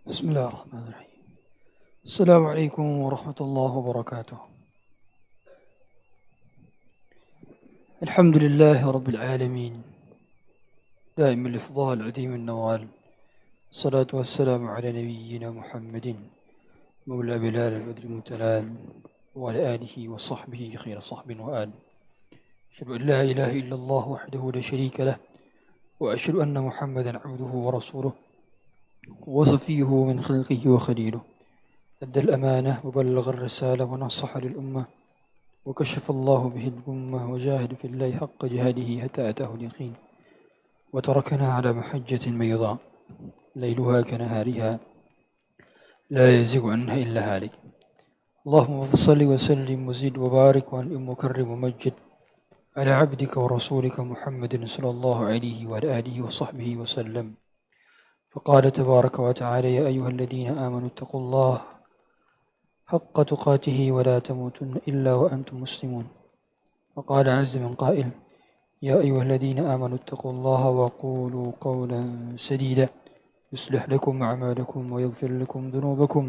بسم الله الرحمن الرحيم. السلام عليكم ورحمة الله وبركاته. الحمد لله رب العالمين، دائم الإفضال عظيم النوال، الصلاة والسلام على نبينا محمد مولى بلال البدر المتلال وعلى آله وصحبه خير صحب وآل. أشهد أن لا إله إلا الله وحده لا شريك له، وأشهد أن محمدا عبده ورسوله وصفيه من خلقه وخليله، أدى الأمانة وبلغ الرسالة ونصح للأمة وكشف الله به الأمة وجاهد في الله حق جهاده حتى أتاه اليقين، وتركنا على محجة بيضاء ليلها كنهارها لا يزيغ عنها إلا هالك. اللهم صل وسلم وزد وبارك وأنعم وكرم ومجد على عبدك ورسولك محمد صلى الله عليه وعلى آله وصحبه وسلم. فقال تبارك وتعالى: يا أيها الذين آمنوا اتقوا الله حق تقاته ولا تموتن إلا وأنتم مسلمون. وقال عز من قائل: يا أيها الذين آمنوا اتقوا الله وقولوا قولا سديدا يصلح لكم أعمالكم ويغفر لكم ذنوبكم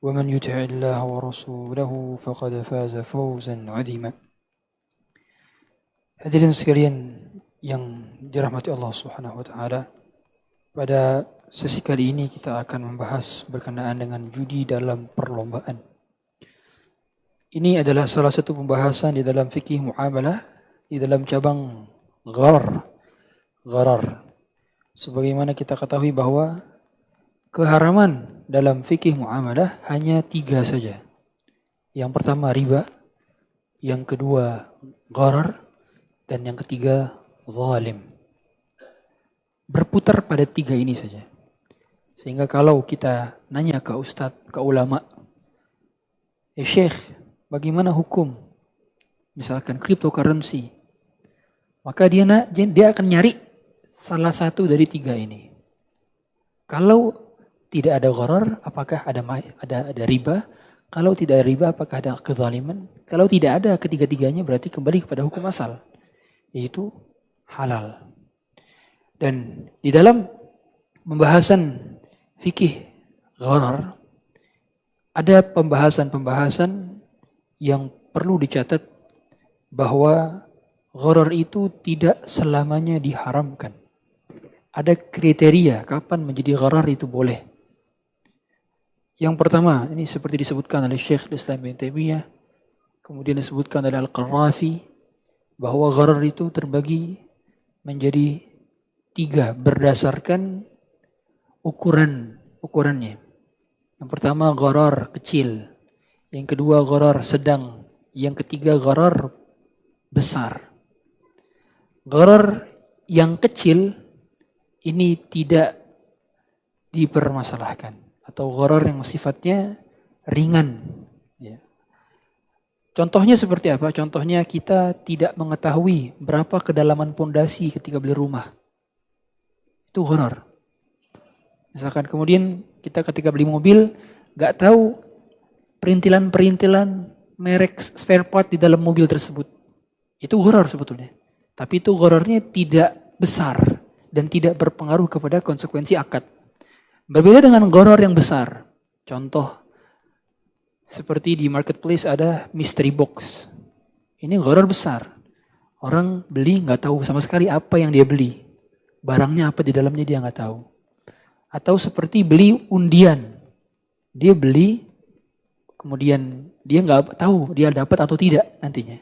ومن يطع الله ورسوله فقد فاز فوزا عظيما. Hadirin sekalian yang dirahmati Allah Subhanahu wa taala, pada sesi kali ini kita akan membahas berkenaan dengan judi dalam perlombaan. Ini adalah salah satu pembahasan di dalam fikih muamalah di dalam cabang gharar. Sebagaimana kita ketahui bahwa keharaman dalam fikih muamalah hanya 3 saja. Yang pertama riba, yang kedua gharar, dan yang ketiga zalim. Berputar pada 3 ini saja. Sehingga kalau kita nanya ke ustadz, ke ulama, Syekh, bagaimana hukum misalkan cryptocurrency? Maka dia akan nyari salah satu dari 3 ini. Kalau tidak ada gharar, apakah ada riba? Kalau tidak ada riba, apakah ada kezaliman? Kalau tidak ada ketiga-tiganya, berarti kembali kepada hukum asal, yaitu halal. Dan di dalam pembahasan fikih gharar ada pembahasan yang perlu dicatat, bahwa gharar itu tidak selamanya diharamkan. Ada kriteria kapan menjadi gharar itu boleh. Yang pertama, ini seperti disebutkan oleh Syekh Islam bin Taimiyah, kemudian disebutkan oleh Al-Qarrafi, bahwa gharar itu terbagi menjadi 3 berdasarkan ukurannya. Yang pertama gharar kecil, yang kedua gharar sedang, yang ketiga gharar besar. Gharar yang kecil ini tidak dipermasalahkan, atau gharar yang sifatnya ringan. Contohnya seperti apa? Contohnya kita tidak mengetahui berapa kedalaman pondasi ketika beli rumah. Itu gharar. Misalkan kemudian kita ketika beli mobil gak tahu perintilan-perintilan merek spare part di dalam mobil tersebut. Itu gharar sebetulnya. Tapi itu ghararnya tidak besar dan tidak berpengaruh kepada konsekuensi akad. Berbeda dengan gharar yang besar. Contoh seperti di marketplace ada mystery box. Ini gharar besar. Orang beli gak tahu sama sekali apa yang dia beli. Barangnya apa di dalamnya dia gak tahu. Atau seperti beli undian. Dia beli, kemudian dia gak tahu dia dapat atau tidak nantinya.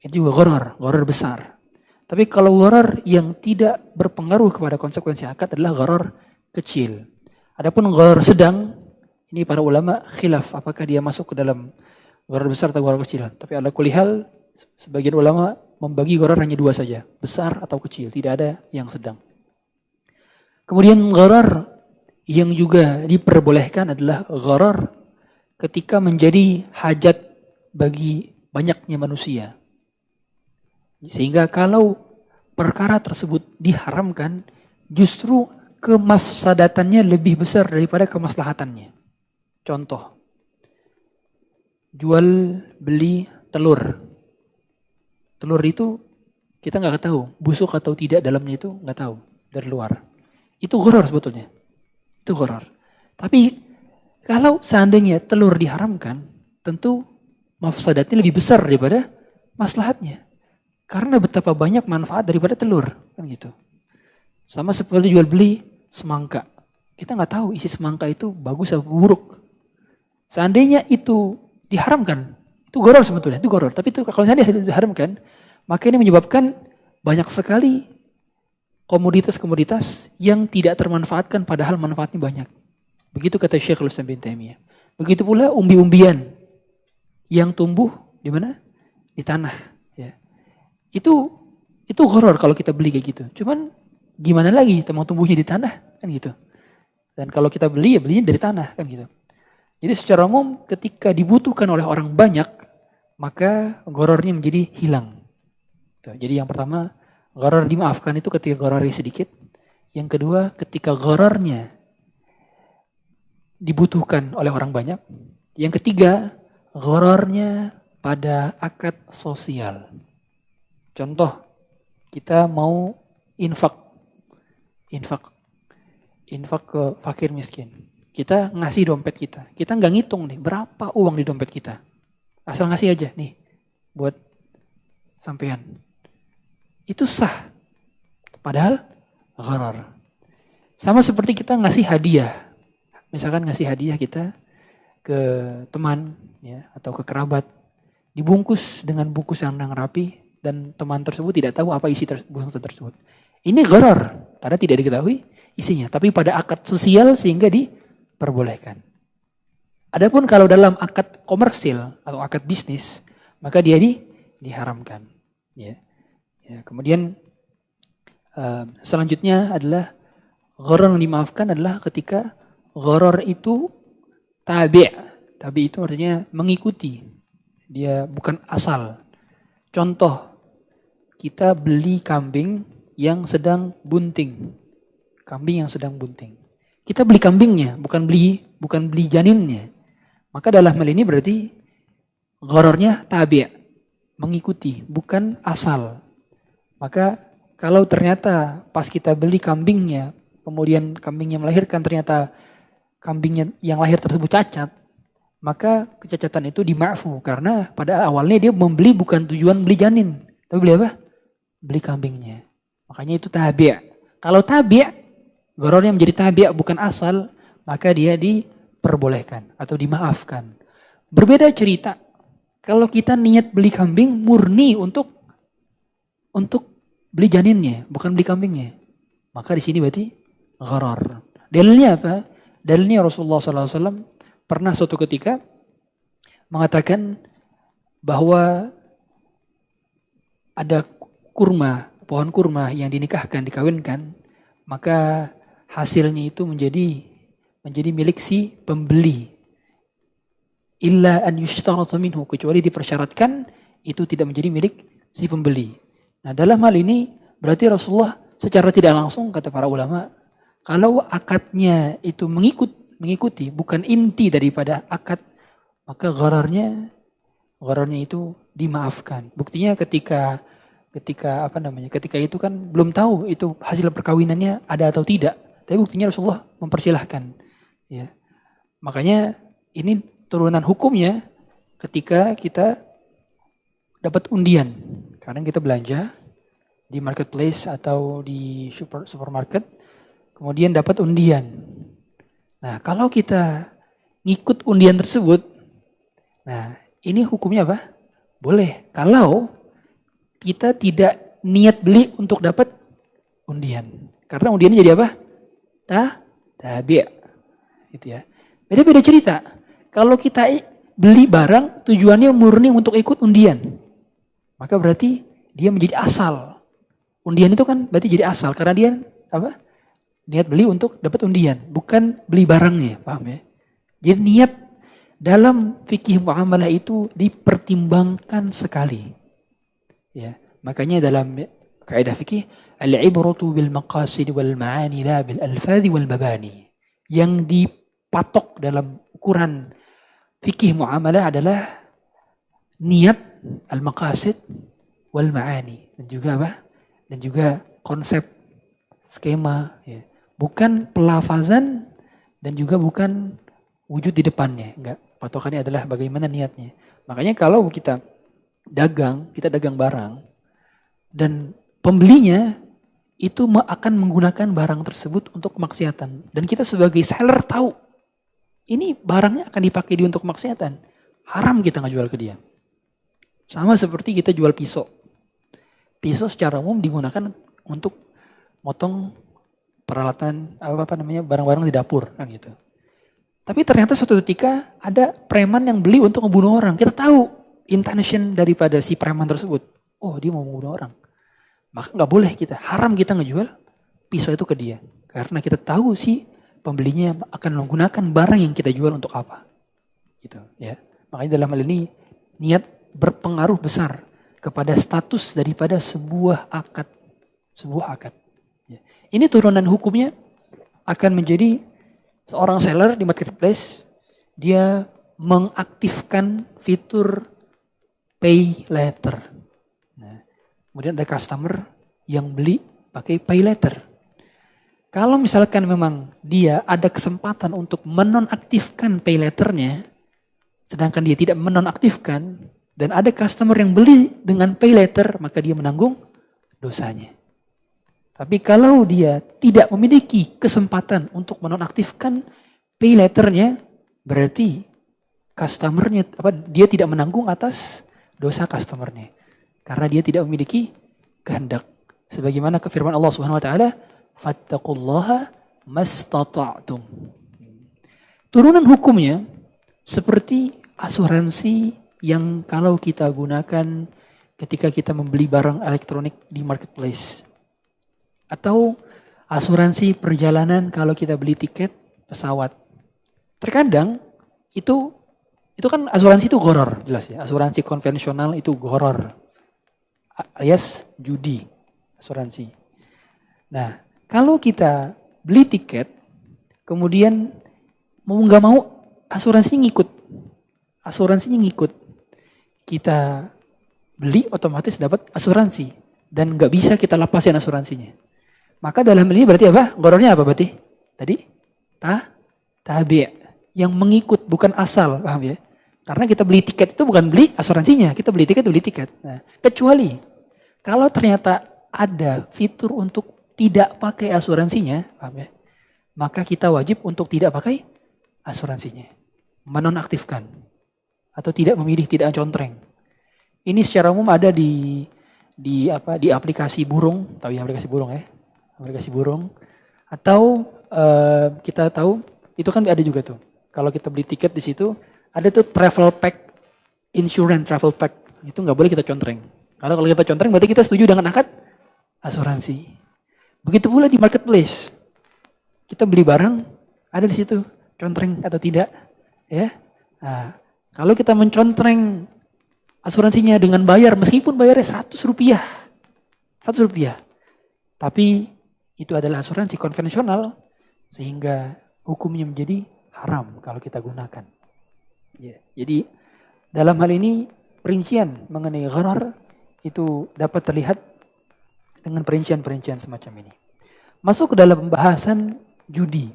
Itu juga gharar besar. Tapi kalau gharar yang tidak berpengaruh kepada konsekuensi akad adalah gharar kecil. Adapun gharar sedang, ini para ulama khilaf apakah dia masuk ke dalam gharar besar atau gharar kecil. Tapi ala kulli hal, sebagian ulama membagi gharar hanya 2 saja, besar atau kecil, tidak ada yang sedang. Kemudian gharar yang juga diperbolehkan adalah gharar ketika menjadi hajat bagi banyaknya manusia. Sehingga kalau perkara tersebut diharamkan, justru kemafsadatannya lebih besar daripada kemaslahatannya. Contoh, jual beli telur. Telur itu kita nggak tahu busuk atau tidak dalamnya, itu nggak tahu dari luar. Itu gharar sebetulnya. Itu gharar. Tapi kalau seandainya telur diharamkan, tentu mafsadatnya lebih besar daripada maslahatnya. Karena betapa banyak manfaat daripada telur, kan gitu. Sama seperti jual beli semangka. Kita nggak tahu isi semangka itu bagus atau buruk. Seandainya itu diharamkan, itu gharar sebetulnya, itu gharar. Tapi itu kalau seandainya diharamkan, maka ini menyebabkan banyak sekali komoditas-komoditas yang tidak termanfaatkan padahal manfaatnya banyak. Begitu kata Syekhul Islam bin Taimiyah. Begitu pula umbi-umbian yang tumbuh di mana? Di tanah. Ya. Itu gharar kalau kita beli kayak gitu. Cuman gimana lagi kita mau tumbuhnya di tanah kan gitu. Dan kalau kita beli ya belinya dari tanah kan gitu. Jadi secara umum ketika dibutuhkan oleh orang banyak maka ghararnya menjadi hilang. Jadi yang pertama gharar dimaafkan itu ketika ghararnya sedikit. Yang kedua ketika ghararnya dibutuhkan oleh orang banyak. Yang ketiga ghararnya pada akad sosial. Contoh kita mau infak ke fakir miskin. Kita ngasih dompet kita. Kita nggak ngitung nih berapa uang di dompet kita. Asal ngasih aja nih buat sampean. Itu sah. Padahal gharar. Sama seperti kita ngasih hadiah. Misalkan ngasih hadiah kita ke teman ya atau ke kerabat. Dibungkus dengan bungkus yang rapi dan teman tersebut tidak tahu apa isi bungkus tersebut. Ini gharar karena tidak diketahui isinya. Tapi pada akad sosial sehingga diperbolehkan. Adapun kalau dalam akad komersil atau akad bisnis, maka dia diharamkan. Ya. Ya, kemudian selanjutnya adalah gharar yang dimaafkan adalah ketika gharar itu tabi'. Tabi' itu artinya mengikuti. Dia bukan asal. Contoh, kita beli kambing yang sedang bunting. Kambing yang sedang bunting. Kita beli kambingnya, bukan beli janinnya. Maka dalam hal ini berarti ghararnya tabi', mengikuti, bukan asal. Maka kalau ternyata pas kita beli kambingnya, kemudian kambingnya melahirkan ternyata kambingnya yang lahir tersebut cacat, maka kecacatan itu dima'fu karena pada awalnya dia membeli bukan tujuan beli janin, tapi beli apa? Beli kambingnya. Makanya itu tabi'. Kalau tabi', ghararnya menjadi tabi' bukan asal, maka dia diperbolehkan atau dimaafkan. Berbeda cerita kalau kita niat beli kambing murni untuk beli janinnya, bukan beli kambingnya. Maka di sini berarti gharar. Dalilnya apa? Dalilnya Rasulullah SAW pernah suatu ketika mengatakan bahwa ada pohon kurma yang dinikahkan, dikawinkan, maka hasilnya itu menjadi milik si pembeli. Illa an yushtarata minhu, kecuali dipersyaratkan itu tidak menjadi milik si pembeli. Nah, dalam hal ini berarti Rasulullah secara tidak langsung kata para ulama, kalau akadnya itu mengikuti bukan inti daripada akad, maka ghararnya itu dimaafkan. Buktinya ketika itu kan belum tahu itu hasil perkawinannya ada atau tidak. Tapi buktinya Rasulullah mempersilahkan. Ya. Makanya ini turunan hukumnya ketika kita dapat undian. Kadang kita belanja di marketplace atau di supermarket, kemudian dapat undian. Nah, kalau kita ngikut undian tersebut, nah ini hukumnya apa? Boleh. Kalau kita tidak niat beli untuk dapat undian. Karena undiannya jadi apa? Tabi'. Gitu ya. Beda-beda cerita. Kalau kita beli barang tujuannya murni untuk ikut undian, maka berarti dia menjadi asal. Undian itu kan berarti jadi asal karena dia apa? Niat beli untuk dapat undian, bukan beli barangnya, paham ya? Jadi niat dalam fikih muamalah itu dipertimbangkan sekali. Ya, makanya dalam kaidah fikih al-ibratu bil maqasid wal ma'ani la bil alfadhi wal mabani. Yang dipatok dalam ukuran fikih muamalah adalah niat al-maqasid wal ma'ani dan juga apa? Dan juga konsep skema ya. Bukan pelafazan Dan juga bukan wujud di depannya. Enggak. Patokannya adalah bagaimana niatnya. Makanya kalau kita dagang barang. Dan pembelinya itu akan menggunakan barang tersebut untuk kemaksiatan. Dan kita sebagai seller tahu. Ini barangnya akan dipakai dia untuk kemaksiatan. Haram kita nggak jual ke dia. Sama seperti kita jual pisau. Pisau secara umum digunakan untuk motong peralatan barang-barang di dapur kan gitu. Tapi ternyata suatu ketika ada preman yang beli untuk membunuh orang. Kita tahu intention daripada si preman tersebut. Oh, dia mau membunuh orang. Maka nggak boleh haram kita ngejual pisau itu ke dia. Karena kita tahu si pembelinya akan menggunakan barang yang kita jual untuk apa. Gitu ya. Makanya dalam hal ini niat berpengaruh besar kepada status daripada sebuah akad. Sebuah akad. Ya. Ini turunan hukumnya akan menjadi seorang seller di marketplace. Dia mengaktifkan fitur pay later. Nah, kemudian ada customer yang beli pakai pay later. Kalau misalkan memang dia ada kesempatan untuk menonaktifkan pay letternya, sedangkan dia tidak menonaktifkan, dan ada customer yang beli dengan pay letter, maka dia menanggung dosanya. Tapi kalau dia tidak memiliki kesempatan untuk menonaktifkan pay letternya, berarti customernya dia tidak menanggung atas dosa customernya. Karena dia tidak memiliki kehendak. Sebagaimana firman Allah Subhanahu wa taala, "Fattaqullaha mastata'tum." Turunan hukumnya seperti asuransi yang kalau kita gunakan ketika kita membeli barang elektronik di marketplace. Atau asuransi perjalanan kalau kita beli tiket pesawat. Terkadang itu kan asuransi itu gharar, jelas ya. Asuransi konvensional itu gharar. Alias judi, asuransi. Nah, kalau kita beli tiket, kemudian mau nggak mau asuransinya ngikut. Kita beli otomatis dapat asuransi dan nggak bisa kita lepasin asuransinya. Maka dalam ini berarti apa? Ghararnya apa berarti? Tadi tabi' yang mengikut bukan asal, paham ya? Karena kita beli tiket itu bukan beli asuransinya, kita beli tiket. Nah, kecuali kalau ternyata ada fitur untuk tidak pakai asuransinya, paham ya? Maka kita wajib untuk tidak pakai asuransinya. Menonaktifkan atau tidak memilih, tidak contreng. Ini secara umum ada di aplikasi burung, tahu ya aplikasi burung ya? Aplikasi burung. Atau kita tahu itu kan ada juga tuh. Kalau kita beli tiket di situ ada tuh travel pack, insurance travel pack. Itu nggak boleh kita contreng. Karena kalau kita contreng berarti kita setuju dengan akad asuransi. Begitu pula di marketplace. Kita beli barang ada di situ contreng atau tidak, ya. Nah, kalau kita mencontreng asuransinya dengan bayar meskipun bayarnya 100 rupiah. Tapi itu adalah asuransi konvensional sehingga hukumnya menjadi haram kalau kita gunakan. Ya, jadi dalam hal ini perincian mengenai gharar itu dapat terlihat dengan perincian-perincian semacam ini. Masuk ke dalam pembahasan judi.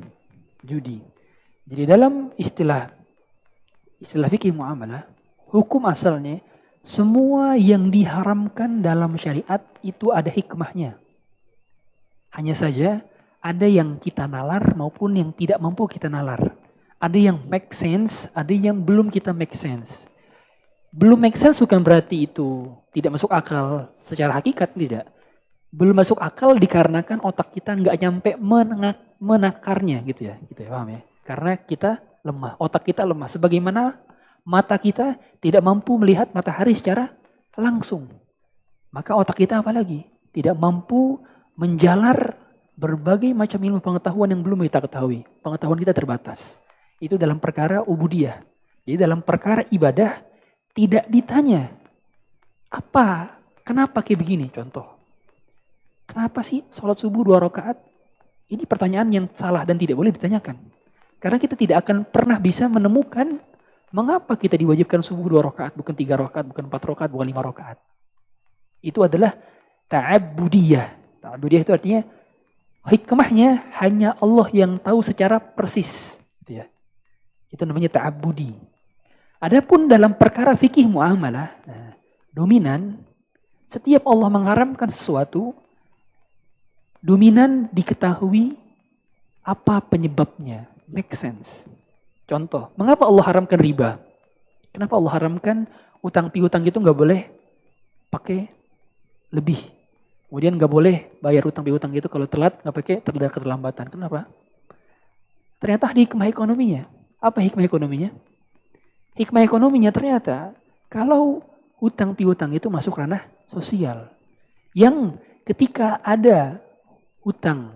Jadi dalam istilah fikih muamalah, hukum asalnya semua yang diharamkan dalam syariat itu ada hikmahnya. Hanya saja ada yang kita nalar maupun yang tidak mampu kita nalar. Ada yang make sense, ada yang belum kita make sense. Belum make sense bukan berarti itu tidak masuk akal secara hakikat, tidak. Belum masuk akal dikarenakan otak kita nggak nyampe menakarnya gitu ya, paham ya? Karena kita lemah, otak kita lemah. Sebagaimana mata kita tidak mampu melihat matahari secara langsung. Maka otak kita apalagi? Tidak mampu menjalar berbagai macam ilmu pengetahuan yang belum kita ketahui. Pengetahuan kita terbatas. Itu dalam perkara ubudiyah. Jadi dalam perkara ibadah tidak ditanya. Kenapa kayak begini? Contoh. Kenapa sih sholat subuh 2 rakaat? Ini pertanyaan yang salah dan tidak boleh ditanyakan. Karena kita tidak akan pernah bisa menemukan mengapa kita diwajibkan subuh 2 rakaat, bukan 3 rakaat, bukan 4 rakaat, bukan 5 rakaat. Itu adalah ta'abudiyah. Ta'abudiyah itu artinya hikmahnya hanya Allah yang tahu secara persis. Gitu ya. Itu namanya ta'abbudi. Adapun dalam perkara fikih muamalah, dominan, setiap Allah mengharamkan sesuatu, dominan diketahui apa penyebabnya. Make sense. Contoh, mengapa Allah haramkan riba? Kenapa Allah haramkan utang piutang itu nggak boleh pakai lebih? Kemudian nggak boleh bayar utang piutang itu kalau telat, nggak pakai terdapat keterlambatan. Kenapa? Ternyata di hikmah ekonominya. Apa hikmah ekonominya? Hikmah ekonominya ternyata kalau utang piutang itu masuk ranah sosial. Yang ketika ada utang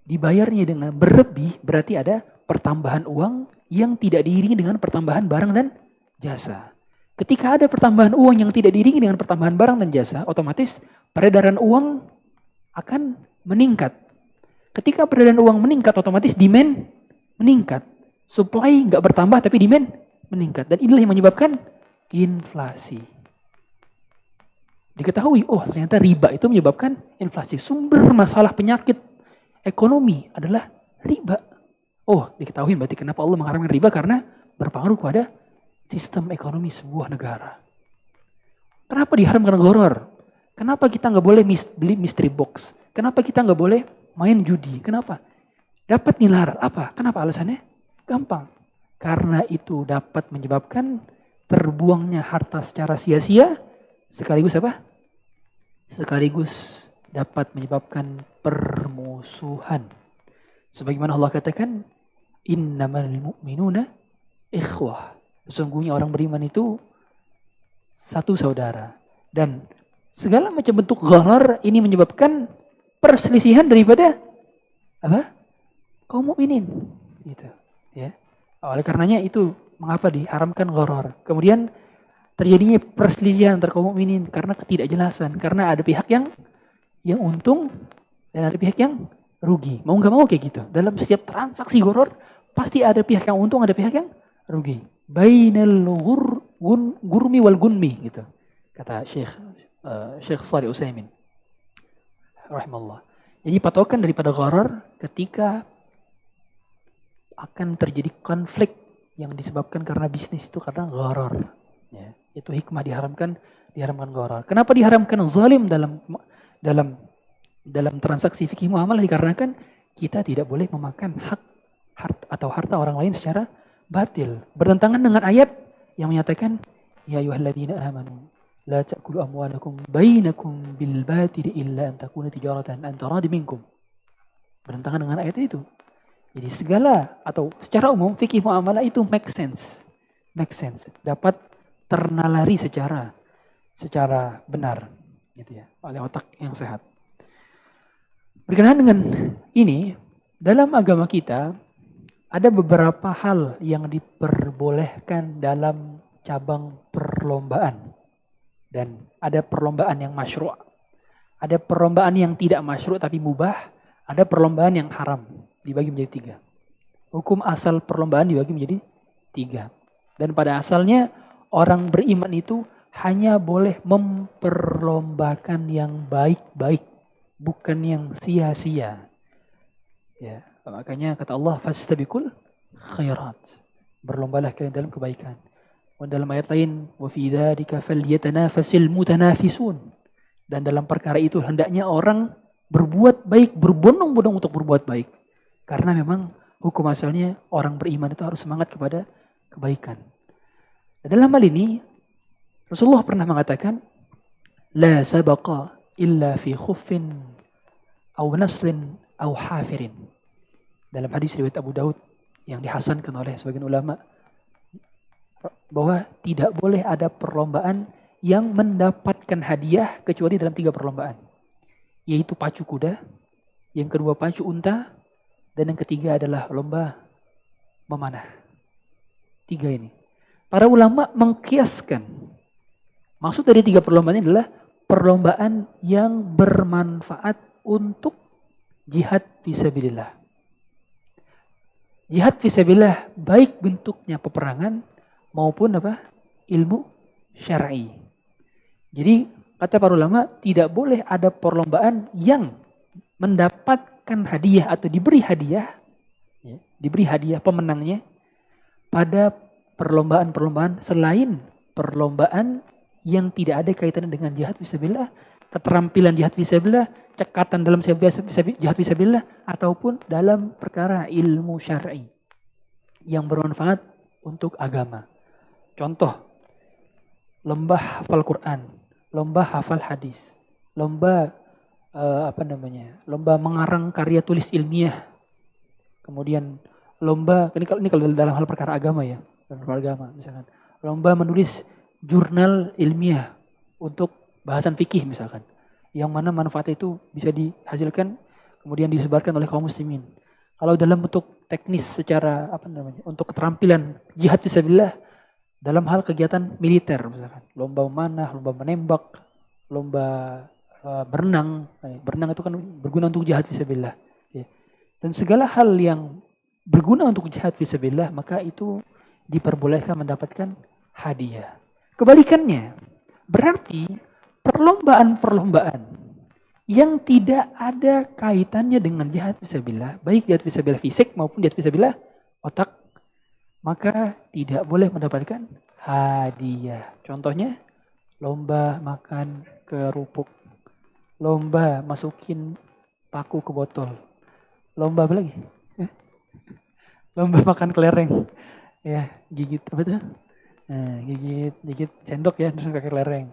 dibayarnya dengan berlebih, berarti ada pertambahan uang yang tidak diiringi dengan pertambahan barang dan jasa. Ketika ada pertambahan uang yang tidak diiringi dengan pertambahan barang dan jasa, otomatis peredaran uang akan meningkat. Ketika peredaran uang meningkat, otomatis demand meningkat. Supply nggak bertambah tapi demand meningkat. Dan inilah yang menyebabkan inflasi. Diketahui, ternyata riba itu menyebabkan inflasi. Sumber masalah penyakit ekonomi adalah riba. Diketahui berarti kenapa Allah mengharamkan riba, karena berpengaruh pada sistem ekonomi sebuah negara. Kenapa diharamkan gharar? Kenapa kita nggak boleh beli mystery box? Kenapa kita nggak boleh main judi? Kenapa? Dapat nilar. Apa? Kenapa alasannya? Gampang. Karena itu dapat menyebabkan terbuangnya harta secara sia-sia, sekaligus apa? Sekaligus dapat menyebabkan permusuhan. Sebagaimana Allah katakan, innamal mu'minuna ikhwah. Sesungguhnya orang beriman itu satu saudara. Dan segala macam bentuk gharar ini menyebabkan perselisihan daripada apa? Kaum mukminin. Gitu, ya. Oleh karenanya itu mengapa diharamkan gharar. Kemudian terjadinya perselisihan antar kaum mukminin karena ketidakjelasan, karena ada pihak yang untung dan ada pihak yang rugi. Mau nggak mau kayak gitu. Dalam setiap transaksi gharar pasti ada pihak yang untung, ada pihak yang rugi. Bainal gurmi wal gunmi gitu. Kata Syekh Shalih Utsaimin rahimahullah. Jadi patokan daripada gharar ketika akan terjadi konflik yang disebabkan karena bisnis itu karena gharar. Ya, itu hikmah diharamkan gharar. Kenapa diharamkan zalim dalam transaksi fikih muamalah? Dikarenakan kita tidak boleh memakan harta orang lain secara batil. Bertentangan dengan ayat yang menyatakan ya ayyuhalladzina amanu la ta'kulu amwalakum bainakum bil batil illa an takuna tijaratan an taradi minkum. Bertentangan dengan ayat itu. Jadi segala atau secara umum fikih muamalah itu make sense. Dapat ternalari secara benar gitu ya, oleh otak yang sehat. Berkenaan dengan ini, dalam agama kita ada beberapa hal yang diperbolehkan dalam cabang perlombaan. Dan ada perlombaan yang masyru'. Ada perlombaan yang tidak masyru' tapi mubah. Ada perlombaan yang haram. Dibagi menjadi 3. Hukum asal perlombaan dibagi menjadi 3. Dan pada asalnya orang beriman itu hanya boleh memperlombakan yang baik-baik. Bukan yang sia-sia. Ya, makanya kata Allah, fastabiqul khairat. Berlombalah kalian dalam kebaikan. Dan dalam ayat lain, wa fi dzalika falyatanafasil mutanafisun. Dan dalam perkara itu hendaknya orang berbuat baik, berbondong-bondong untuk berbuat baik. Karena memang hukum asalnya orang beriman itu harus semangat kepada kebaikan. Dan dalam hal ini, Rasulullah pernah mengatakan, la sabaqa illa fi khuffin aw naslin aw hafirin. Dalam hadis riwayat Abu Daud yang dihasankan oleh sebagian ulama, bahwa tidak boleh ada perlombaan yang mendapatkan hadiah kecuali dalam 3 perlombaan. Yaitu pacu kuda, yang kedua pacu unta, dan yang ketiga adalah lomba memanah. 3 ini. Para ulama mengkiaskan. Maksud dari 3 perlombaan ini adalah perlombaan yang bermanfaat untuk jihad fisabilillah. Jihad fisabilillah baik bentuknya peperangan maupun ilmu syar'i. Jadi kata para ulama tidak boleh ada perlombaan yang mendapat mendapatkan hadiah atau diberi hadiah, ya, diberi hadiah pemenangnya pada perlombaan-perlombaan selain perlombaan yang tidak ada kaitannya dengan jihad fisabilillah, keterampilan jihad fisabilillah, cekatan dalam jihad fisabilillah, ataupun dalam perkara ilmu syar'i yang bermanfaat untuk agama. Contoh, lomba hafal Quran, lomba hafal hadis, lomba lomba mengarang karya tulis ilmiah, kemudian lomba ini kalau dalam hal perkara agama ya, dalam hal agama misalkan lomba menulis jurnal ilmiah untuk bahasan fikih misalkan, yang mana manfaat itu bisa dihasilkan kemudian disebarkan oleh kaum muslimin. Kalau dalam bentuk teknis secara untuk keterampilan jihad fisabilillah dalam hal kegiatan militer misalkan, lomba memanah, lomba menembak, lomba berenang. Berenang itu kan berguna untuk jihad fisabilillah. Ya. Dan segala hal yang berguna untuk jihad fisabilillah maka itu diperbolehkan mendapatkan hadiah. Kebalikannya, berarti perlombaan-perlombaan yang tidak ada kaitannya dengan jihad fisabilillah, baik jihad fisabilillah fisik maupun jihad fisabilillah otak, maka tidak boleh mendapatkan hadiah. Contohnya, lomba makan kerupuk, lomba masukin paku ke botol, lomba apa lagi? Lomba makan kelereng, ya gigit apa tuh? Nah, gigit sendok ya, terus pakai kelereng.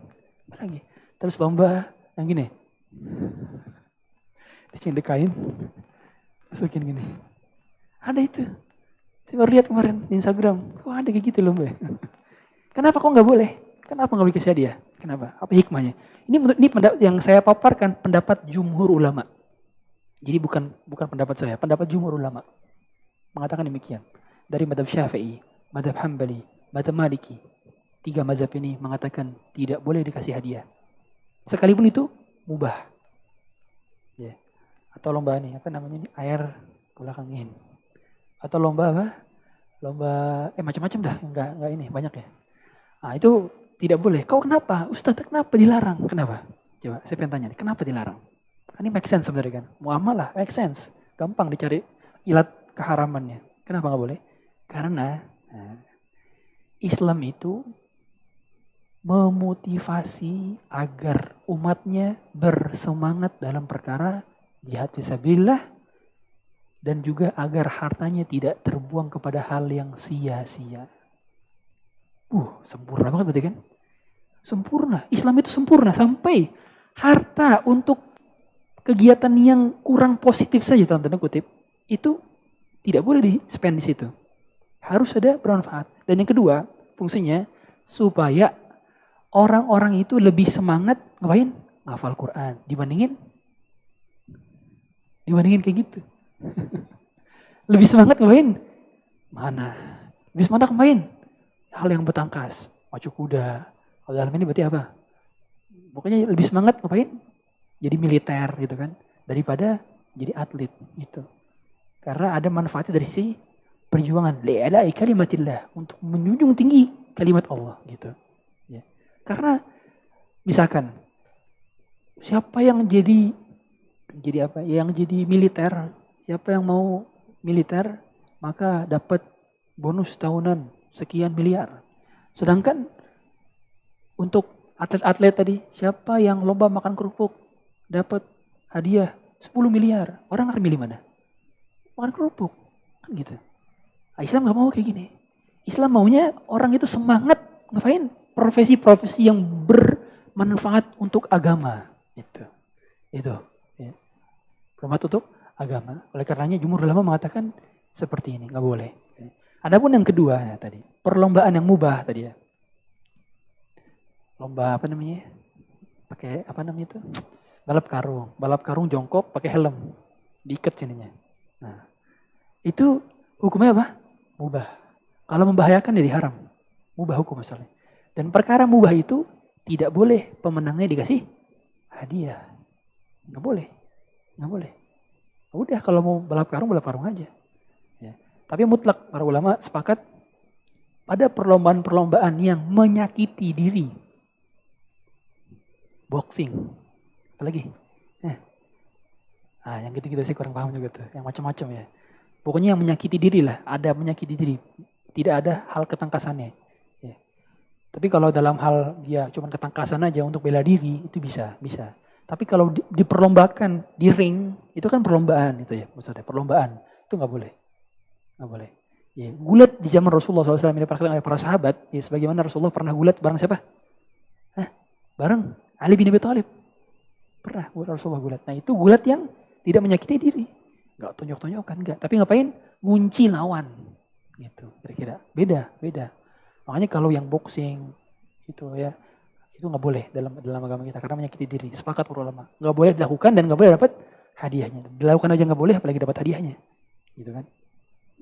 Apa lagi? Terus lomba yang gini, dicindekain, masukin gini. Ada itu. Saya baru lihat kemarin di Instagram. Kok ada kayak gitu lomba? Kenapa kok nggak boleh? Kenapa nggak boleh kasih hadiah? Kenapa? Apa hikmahnya? Ini yang saya paparkan pendapat jumhur ulama. Jadi bukan pendapat saya, pendapat jumhur ulama mengatakan demikian. Dari mazhab Syafi'i, mazhab Hambali, mazhab Maliki, 3 mazhab ini mengatakan tidak boleh dikasih hadiah. Sekalipun itu mubah. Ya. Atau lomba ini air gula angin. Atau lomba apa? Lomba macam-macam dah, enggak ini banyak ya. Nah, itu tidak boleh. Kau kenapa? Ustaz, kenapa dilarang? Kenapa? Coba saya pengen tanya nih, kenapa dilarang? Ini make sense sebenarnya kan. Muamalah make sense. Gampang dicari ilat keharamannya. Kenapa enggak boleh? Karena Islam itu memotivasi agar umatnya bersemangat dalam perkara jihad fisabilillah dan juga agar hartanya tidak terbuang kepada hal yang sia-sia. Sempurna banget berarti kan? Sempurna. Islam itu sempurna sampai harta untuk kegiatan yang kurang positif saja dalam tanda kutip itu tidak boleh di-spend di situ. Harus ada bermanfaat. Dan yang kedua, fungsinya supaya orang-orang itu lebih semangat ngapain? Ngafal Quran dibandingin kayak gitu. Lebih semangat ngapain? Mana? Lebih semangat ngapain? Hal yang bertangkas, macu kuda. Kalau dalam ini berarti apa? Pokoknya lebih semangat ngapain? Jadi militer gitu kan, daripada jadi atlet gitu. Karena ada manfaatnya dari sisi perjuangan. Li'ala'i kalimatillah, untuk menjunjung tinggi kalimat Allah gitu. Ya. Karena misalkan siapa yang jadi apa? Yang jadi militer, siapa yang mau militer maka dapat bonus tahunan sekian miliar. Sedangkan untuk atlet-atlet tadi, siapa yang lomba makan kerupuk dapat hadiah 10 miliar. Orang akan milih mana? Makan kerupuk. Kan gitu. Nah, Islam gak mau kayak gini. Islam maunya orang itu semangat ngapain? Profesi-profesi yang bermanfaat untuk agama. Itu. Ya. Bermanfaat untuk agama. Oleh karenanya jumhur ulama mengatakan seperti ini, gak boleh. Adapun yang kedua ya, tadi, perlombaan yang mubah tadi ya. Lomba pakai itu? Balap karung jongkok pakai helm. Diikat sininya. Nah, itu hukumnya apa? Mubah. Kalau membahayakan jadi haram. Mubah hukum misalnya. Dan perkara mubah itu tidak boleh pemenangnya dikasih hadiah. Nggak boleh. Udah kalau mau balap karung aja. Ya. Tapi mutlak para ulama sepakat pada perlombaan-perlombaan yang menyakiti diri. Boxing. Apalagi? Nah, yang gitu-gitu sih kurang paham juga tuh. Yang macam-macam ya. Pokoknya yang menyakiti diri lah. Ada menyakiti diri. Tidak ada hal ketangkasannya. Ya. Tapi kalau dalam hal dia cuma ketangkasan aja untuk bela diri, itu bisa. Tapi kalau diperlombakan di ring, itu kan perlombaan itu ya. Maksudnya perlombaan. Itu nggak boleh. Nggak boleh. Ya, gulat di zaman Rasulullah SAW ini dipraktikkan oleh para sahabat. Ya, sebagaimana Rasulullah pernah gulat bareng siapa? Bareng Ali bin Abi Thalib. Pernah Rasulullah gulat. Nah itu gulat yang tidak menyakiti diri. Enggak tonjok-tonjokan, enggak. Tapi ngapain? Ngunci lawan. Gitu, kira-kira. Beda. Makanya kalau yang boxing itu ya, itu nggak boleh dalam agama kita karena menyakiti diri. Sepakat para ulama. Nggak boleh dilakukan dan nggak boleh dapat hadiahnya. Dilakukan aja nggak boleh, apalagi dapat hadiahnya. Gitu kan.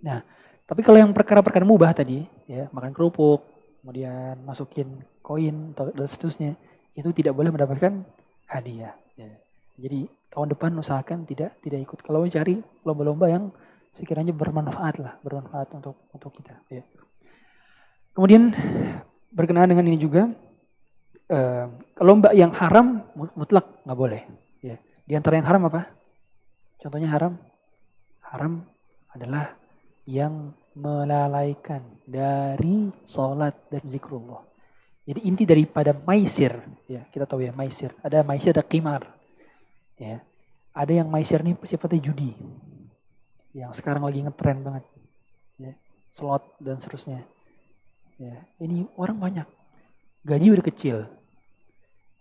Nah, tapi kalau yang perkara-perkara mubah tadi, ya makan kerupuk, kemudian masukin koin dan seterusnya, itu tidak boleh mendapatkan hadiah. Ya. Jadi tahun depan usahakan tidak ikut. Kalau cari lomba-lomba yang sekiranya bermanfaat untuk kita. Ya. Kemudian berkenaan dengan ini juga, lomba yang haram mutlak nggak boleh. Ya. Di antara yang haram apa? Contohnya haram adalah yang melalaikan dari sholat dan zikrullah. Jadi inti daripada maisir, ya kita tahu ya maisir. Ada maisir, ada qimar. Ya. Ada yang maisir ini sifatnya judi. Yang sekarang lagi ngetren banget. Ya. Slot dan seterusnya. Ya. Ini orang banyak. Gaji udah kecil.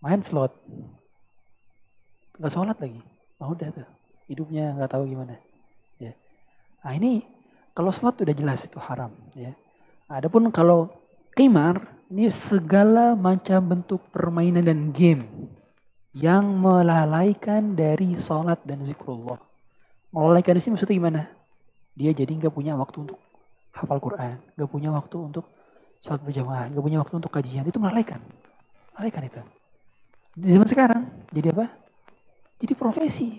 Main slot. Gak sholat lagi. Udah tuh. Hidupnya gak tahu gimana. Ya. Nah ini kalau slot udah jelas itu haram. Ya. Adapun kalau qimar, ini segala macam bentuk permainan dan game yang melalaikan dari sholat dan zikrullah. Melalaikan di sini maksudnya gimana? Dia jadi nggak punya waktu untuk hafal Quran, nggak punya waktu untuk sholat berjamaah, nggak punya waktu untuk kajian. Itu melalaikan itu. Di zaman sekarang jadi apa? Jadi profesi.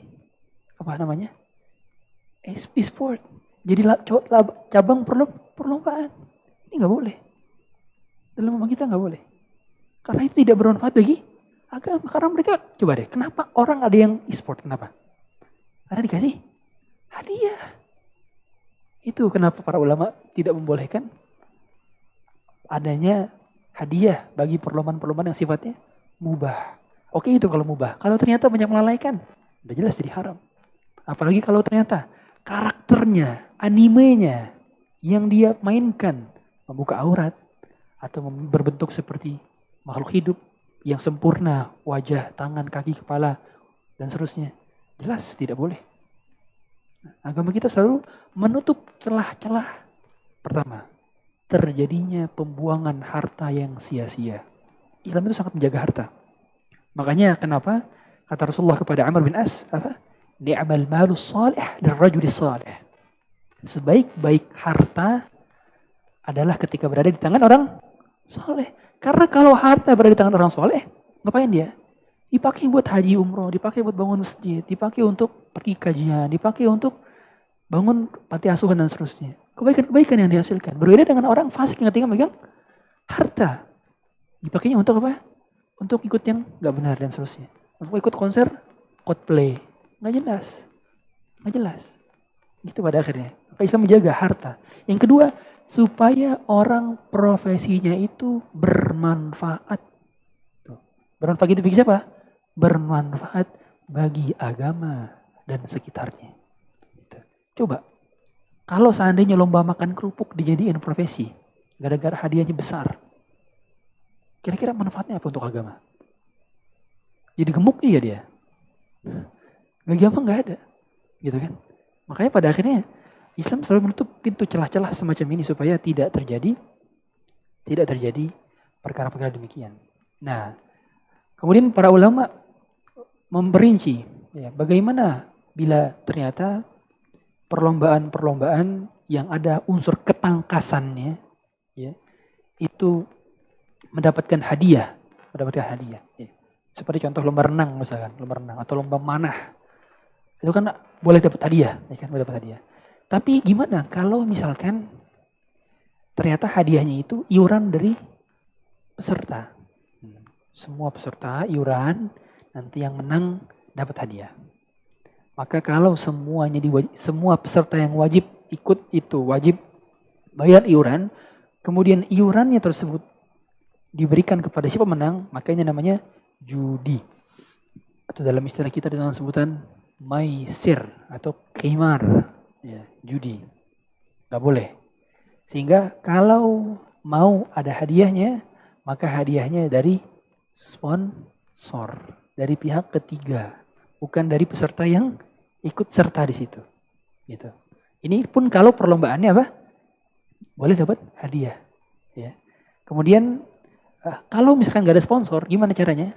Apa namanya? E-sport. Jadi cabang perlombaan. Ini nggak boleh. Dalam agama kita nggak boleh. Karena itu tidak bermanfaat bagi agama. Karena mereka, coba deh, kenapa orang ada yang e-sport? Kenapa? Karena dikasih hadiah. Itu kenapa para ulama tidak membolehkan adanya hadiah bagi perlombaan-perlombaan yang sifatnya mubah. Oke itu kalau mubah. Kalau ternyata banyak melalaikan, udah jelas jadi haram. Apalagi kalau ternyata karakternya, animenya yang dia mainkan membuka aurat, atau berbentuk seperti makhluk hidup yang sempurna, wajah, tangan, kaki, kepala, dan seterusnya. Jelas tidak boleh. Agama kita selalu menutup celah-celah. Pertama, terjadinya pembuangan harta yang sia-sia. Islam itu sangat menjaga harta. Makanya kenapa kata Rasulullah kepada Amr bin As, apa? Ni'mal malus salih dan rajulis salih. Sebaik-baik harta adalah ketika berada di tangan orang soleh. Karena kalau harta berada di tangan orang soleh, ngapain dia? Dipakai buat haji umroh, dipakai buat bangun masjid, dipakai untuk pergi kajian, dipakai untuk bangun panti asuhan dan seterusnya. Kebaikan yang dihasilkan. Berbeda dengan orang fasik yang ketika megang harta. Dipakainya untuk apa? Untuk ikut yang gak benar dan seterusnya. Untuk ikut konser, Coldplay. Gak jelas. Gitu pada akhirnya. Maka Islam menjaga harta. Yang kedua, supaya orang profesinya itu bermanfaat. Bermanfaat itu bagi siapa? Bermanfaat bagi agama dan sekitarnya. Coba, kalau seandainya lomba makan kerupuk dijadiin profesi, gara-gara hadiahnya besar, kira-kira manfaatnya apa untuk agama? Jadi gemuk iya dia. Bagi apa nggak ada, gitu kan? Makanya pada akhirnya Islam selalu menutup pintu celah-celah semacam ini supaya tidak terjadi perkara-perkara demikian. Nah, kemudian para ulama memperinci ya, bagaimana bila ternyata perlombaan-perlombaan yang ada unsur ketangkasannya ya, itu mendapatkan hadiah. Ya. Seperti contoh lomba renang misalkan, atau lomba manah. Itu kan boleh dapat hadiah, ya kan, boleh dapat hadiah. Tapi gimana kalau misalkan ternyata hadiahnya itu iuran dari peserta. Semua peserta iuran, nanti yang menang dapat hadiah. Maka kalau semua peserta yang wajib ikut itu wajib bayar iuran, kemudian iurannya tersebut diberikan kepada si pemenang, maka ini namanya judi. Atau dalam istilah kita dengan sebutan maisir atau qimar, ya, judi. Gak boleh. Sehingga kalau mau ada hadiahnya, maka hadiahnya dari sponsor, dari pihak ketiga, bukan dari peserta yang ikut serta di situ. Gitu. Ini pun kalau perlombaannya apa? Boleh dapat hadiah. Ya. Kemudian kalau misalkan gak ada sponsor, gimana caranya?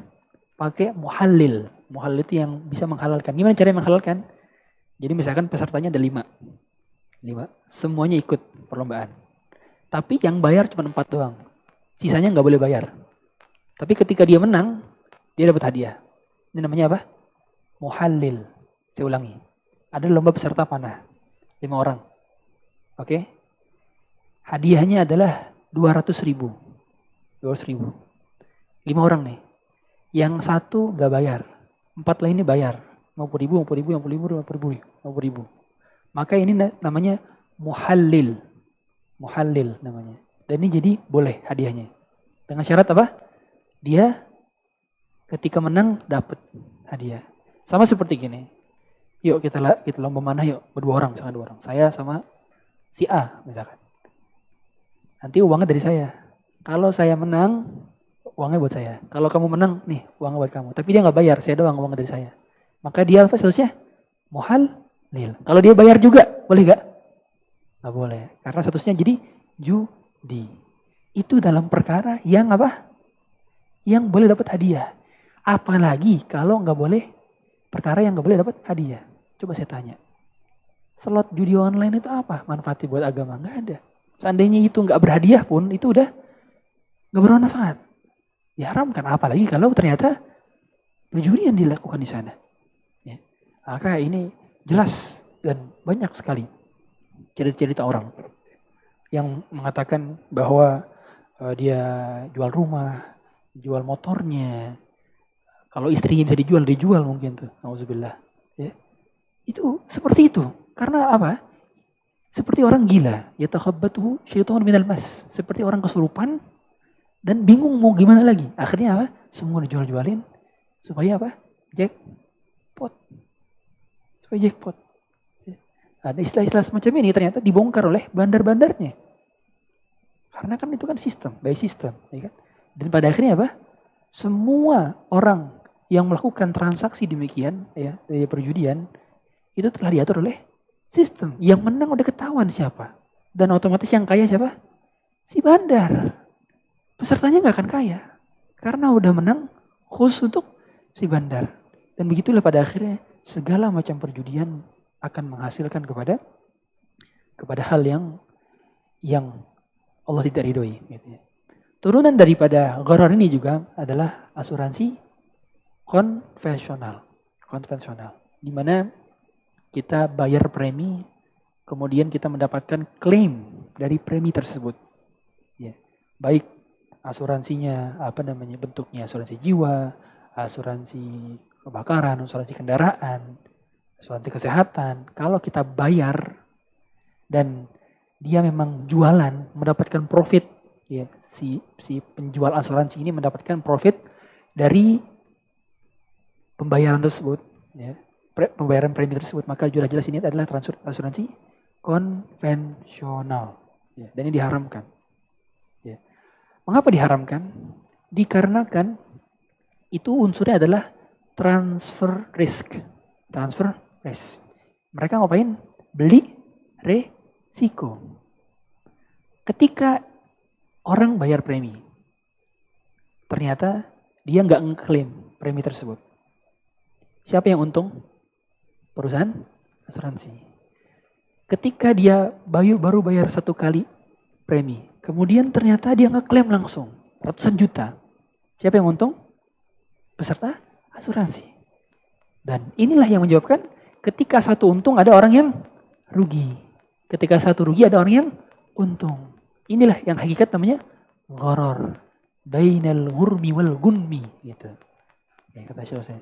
Pakai muhallil. Muhallil itu yang bisa menghalalkan. Gimana caranya menghalalkan? Jadi misalkan pesertanya ada 5. Semuanya ikut perlombaan. Tapi yang bayar cuma 4 doang. Sisanya gak boleh bayar. Tapi ketika dia menang, dia dapat hadiah. Ini namanya apa? Muhallil. Saya ulangi. Ada lomba peserta panah. 5 orang. Oke. Hadiahnya adalah 200.000. 200.000. 5 orang nih. Yang 1 gak bayar. 4 lainnya bayar. 50.000. Maka ini namanya muhallil. Muhallil namanya. Dan ini jadi boleh hadiahnya. Dengan syarat apa? Dia ketika menang dapat hadiah. Sama seperti gini. Yuk kita lomba mana yuk. Berdua orang, misalkan 2 orang. Saya sama si A misalkan. Nanti uangnya dari saya. Kalau saya menang, uangnya buat saya. Kalau kamu menang, nih uangnya buat kamu. Tapi dia gak bayar, saya doang uangnya dari saya. Maka dia apa seharusnya? Muhallil. Kalau dia bayar juga, boleh gak? Gak boleh. Karena statusnya jadi judi. Itu dalam perkara yang apa? Yang boleh dapat hadiah. Apalagi kalau gak boleh, perkara yang gak boleh dapat hadiah. Coba saya tanya. Slot judi online itu apa manfaatnya buat agama? Gak ada. Seandainya itu gak berhadiah pun, itu udah gak bermanfaat. Diharamkan. Apalagi kalau ternyata perjudian dilakukan di sana. Ya. Maka ini jelas dan banyak sekali cerita-cerita orang yang mengatakan bahwa dia jual rumah, jual motornya. Kalau istrinya bisa dijual mungkin tuh. Nauzubillah. Ya. Itu seperti itu. Karena apa? Seperti orang gila. Yatakhabbatuhu syaitanu minal mas. Seperti orang kesurupan dan bingung mau gimana lagi. Akhirnya apa? Semua dijual-jualin supaya apa? Jackpot. Supaya jackpot. Ada istilah-istilah semacam ini ternyata dibongkar oleh bandar-bandarnya. Karena kan itu kan sistem, by system. Ya kan? Dan pada akhirnya apa? Semua orang yang melakukan transaksi demikian, ya, dari perjudian, itu telah diatur oleh sistem. Yang menang udah ketahuan siapa. Dan otomatis yang kaya siapa? Si bandar. Pesertanya gak akan kaya. Karena udah menang khusus untuk si bandar. Dan begitulah pada akhirnya segala macam perjudian akan menghasilkan kepada hal yang Allah tidak ridhoi. Gitu ya. Turunan daripada gharar ini juga adalah asuransi konvensional. Di mana kita bayar premi, kemudian kita mendapatkan klaim dari premi tersebut. Ya. Baik asuransinya bentuknya asuransi jiwa, asuransi kebakaran, asuransi kendaraan, asuransi kesehatan. Kalau kita bayar dan dia memang jualan mendapatkan profit, ya, si penjual asuransi ini mendapatkan profit dari pembayaran tersebut, ya, pembayaran premi tersebut, maka jelas-jelas ini adalah asuransi konvensional, ya, dan ini diharamkan. Ya. Mengapa diharamkan? Dikarenakan itu unsurnya adalah transfer risk. Mereka ngapain? Beli resiko. Ketika orang bayar premi, ternyata dia nggak ngeklaim premi tersebut. Siapa yang untung? Perusahaan asuransi. Ketika dia baru bayar 1 kali premi, kemudian ternyata dia ngeklaim langsung ratusan juta. Siapa yang untung? Peserta asuransi. Dan inilah yang menyebabkan ketika satu untung ada orang yang rugi. Ketika satu rugi ada orang yang untung. Inilah yang hakikat namanya gharar. Bainal ghurmi wal gunmi. Gitu. Ya, kata Syekh.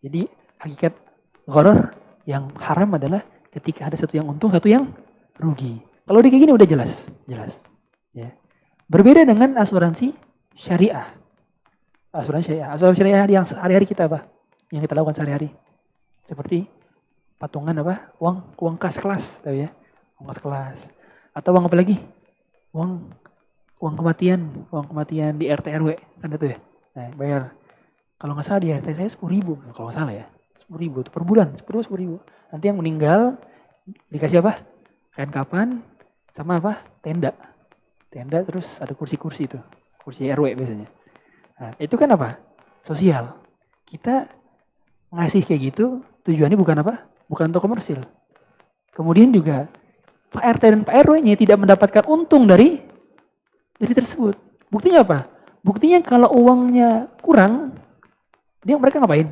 Jadi hakikat gharar Yang haram adalah ketika ada satu yang untung, satu yang rugi. Kalau di kayak gini udah jelas. Ya. Berbeda dengan asuransi syariah. Asuransi syariah yang sehari-hari kita apa? Yang kita lakukan sehari-hari. Seperti patungan apa? Uang kas kelas, tahu ya? Uang kas kelas. Atau uang apa lagi? Uang kematian di RT RW, kan itu ya. Nah, bayar. Kalau nggak salah di RT saya 10.000, kalau nggak salah ya. 10.000 itu per bulan, 10.000. Nanti yang meninggal dikasih apa? Kain kapan sama apa? Tenda terus ada kursi-kursi itu. Kursi RW biasanya. Nah, itu kan apa? Sosial. Kita ngasih kayak gitu tujuannya bukan apa? Bukan untuk komersil. Kemudian juga Pak RT dan Pak RW-nya tidak mendapatkan untung dari tersebut. Buktinya apa? Buktinya kalau uangnya kurang, mereka ngapain?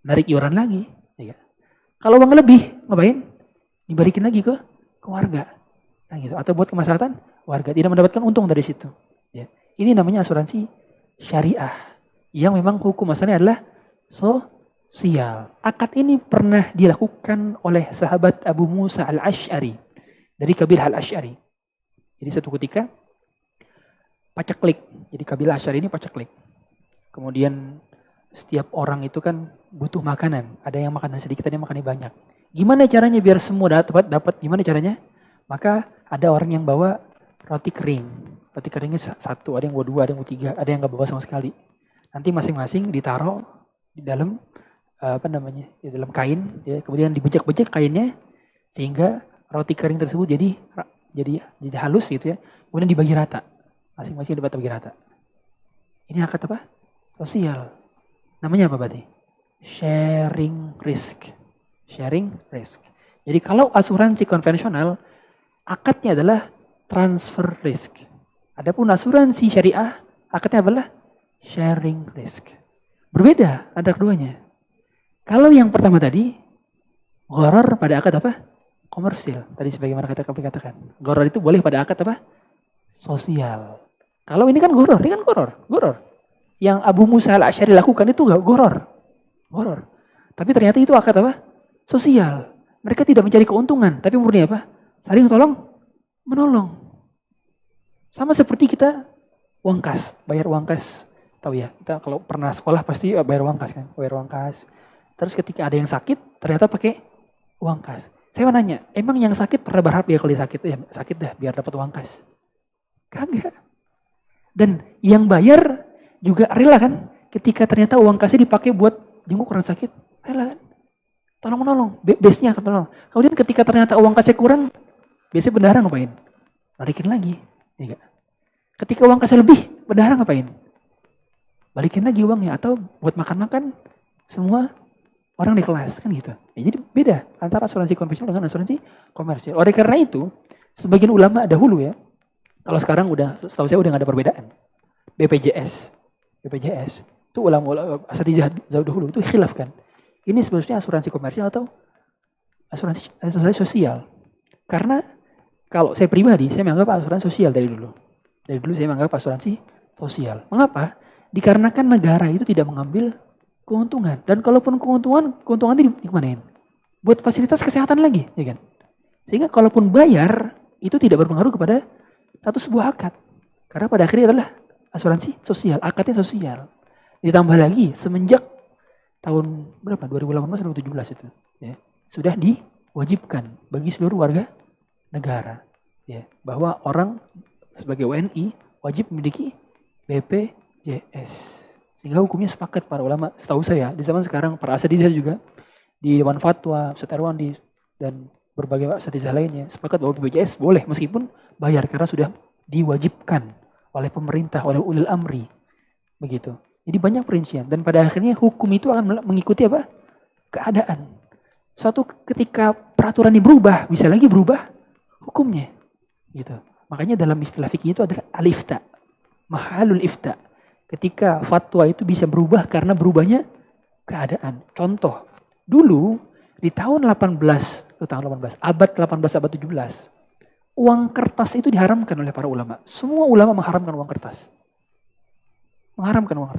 Narik iuran lagi. Ya. Kalau uang lebih, ngapain? Dibalikin lagi ke warga. Nah, gitu. Atau buat kemaslahatan warga, tidak mendapatkan untung dari situ. Ya. Ini namanya asuransi syariah. Yang memang hukum asalnya adalah sosial. Akad ini pernah dilakukan oleh sahabat Abu Musa al-Ash'ari. Dari kabilah al-Ash'ari. Jadi suatu ketika paceklik. Jadi kabilah Ash'ari ini paceklik. Kemudian setiap orang itu kan butuh makanan. Ada yang makanan sedikit, ada yang makannya banyak. Gimana caranya biar semua dapat? Gimana caranya? Maka ada orang yang bawa roti kering. Roti keringnya satu, ada yang bawa 2, ada yang bawa 3, ada yang nggak bawa sama sekali. Nanti masing-masing ditaruh di dalam di dalam kain. Ya. Kemudian dibejek-bejek kainnya sehingga roti kering tersebut jadi halus gitu ya. Kemudian dibagi rata. Masing-masing dapat bagi rata. Ini akad apa? Sosial. Namanya apa berarti? Sharing risk. Jadi kalau asuransi konvensional, akadnya adalah transfer risk. Adapun asuransi syariah, akadnya adalah sharing risk. Berbeda antara keduanya. Kalau yang pertama tadi, gharar pada akad apa? Komersil. Tadi sebagaimana kami katakan. Gharar itu boleh pada akad apa? Sosial. Kalau ini kan gharar, Yang Abu Musa al-Ash'ari lakukan itu gak gharar. Tapi ternyata itu akad apa? Sosial. Mereka tidak mencari keuntungan, tapi murni apa? Saling menolong. Sama seperti kita uang kas, bayar uang kas. Tahu ya, kita kalau pernah sekolah pasti bayar uang kas kan, Terus ketika ada yang sakit, ternyata pakai uang kas. Saya mau nanya, emang yang sakit pernah berharap ya kalau dia sakit? Ya sakit dah biar dapat uang kas. Kagak. Dan yang bayar juga rela kan? Ketika ternyata uang kasnya dipakai buat jenguk orang sakit, rela kan? Tolong menolong, base-nya akan tolong. Kemudian ketika ternyata uang kasnya kurang, biasanya bendahara ngapain? Balikin lagi. Ya, ketika uang kasnya lebih, bendahara ngapain? Balikin lagi uangnya atau buat makan-makan semua orang di kelas kan gitu. Ya, jadi beda antara asuransi konvensional dengan asuransi komersial. Oleh karena itu, sebagian ulama dahulu ya, kalau sekarang setahu saya udah nggak ada perbedaan. BPJS itu ulama asatidz dahulu itu khilaf kan. Ini sebenarnya asuransi komersial atau asuransi sosial? Karena kalau saya pribadi, saya menganggap asuransi sosial dari dulu. Dari dulu saya menganggap asuransi sosial. Mengapa? Dikarenakan negara itu tidak mengambil keuntungan. Dan kalaupun keuntungan itu dikemanain? Buat fasilitas kesehatan lagi, ya kan? Sehingga kalaupun bayar, itu tidak berpengaruh kepada sebuah akad. Karena pada akhirnya adalah asuransi sosial, akadnya sosial. Ditambah lagi, semenjak tahun berapa? 2018 atau 2017 itu. Ya, sudah diwajibkan bagi seluruh warga negara. Ya, bahwa orang sebagai WNI wajib memiliki BPJS. Sehingga hukumnya sepakat para ulama, setahu saya, di zaman sekarang para asatidz juga, di Dewan Fatwa, Ustaz Erwandi, dan berbagai asatidz lainnya, sepakat bahwa BPJS boleh meskipun bayar, karena sudah diwajibkan oleh pemerintah, oleh ulil amri. Begitu. Jadi banyak perincian. Dan pada akhirnya hukum itu akan mengikuti apa? Keadaan. Suatu ketika peraturan ini berubah, bisa lagi berubah hukumnya. Gitu. Makanya dalam istilah fikih itu adalah al-ifta. Mahalul ifta. Ketika fatwa itu bisa berubah karena berubahnya keadaan. Contoh, dulu di tahun 18, abad 18, abad 17, uang kertas itu diharamkan oleh para ulama. Semua ulama mengharamkan uang kertas.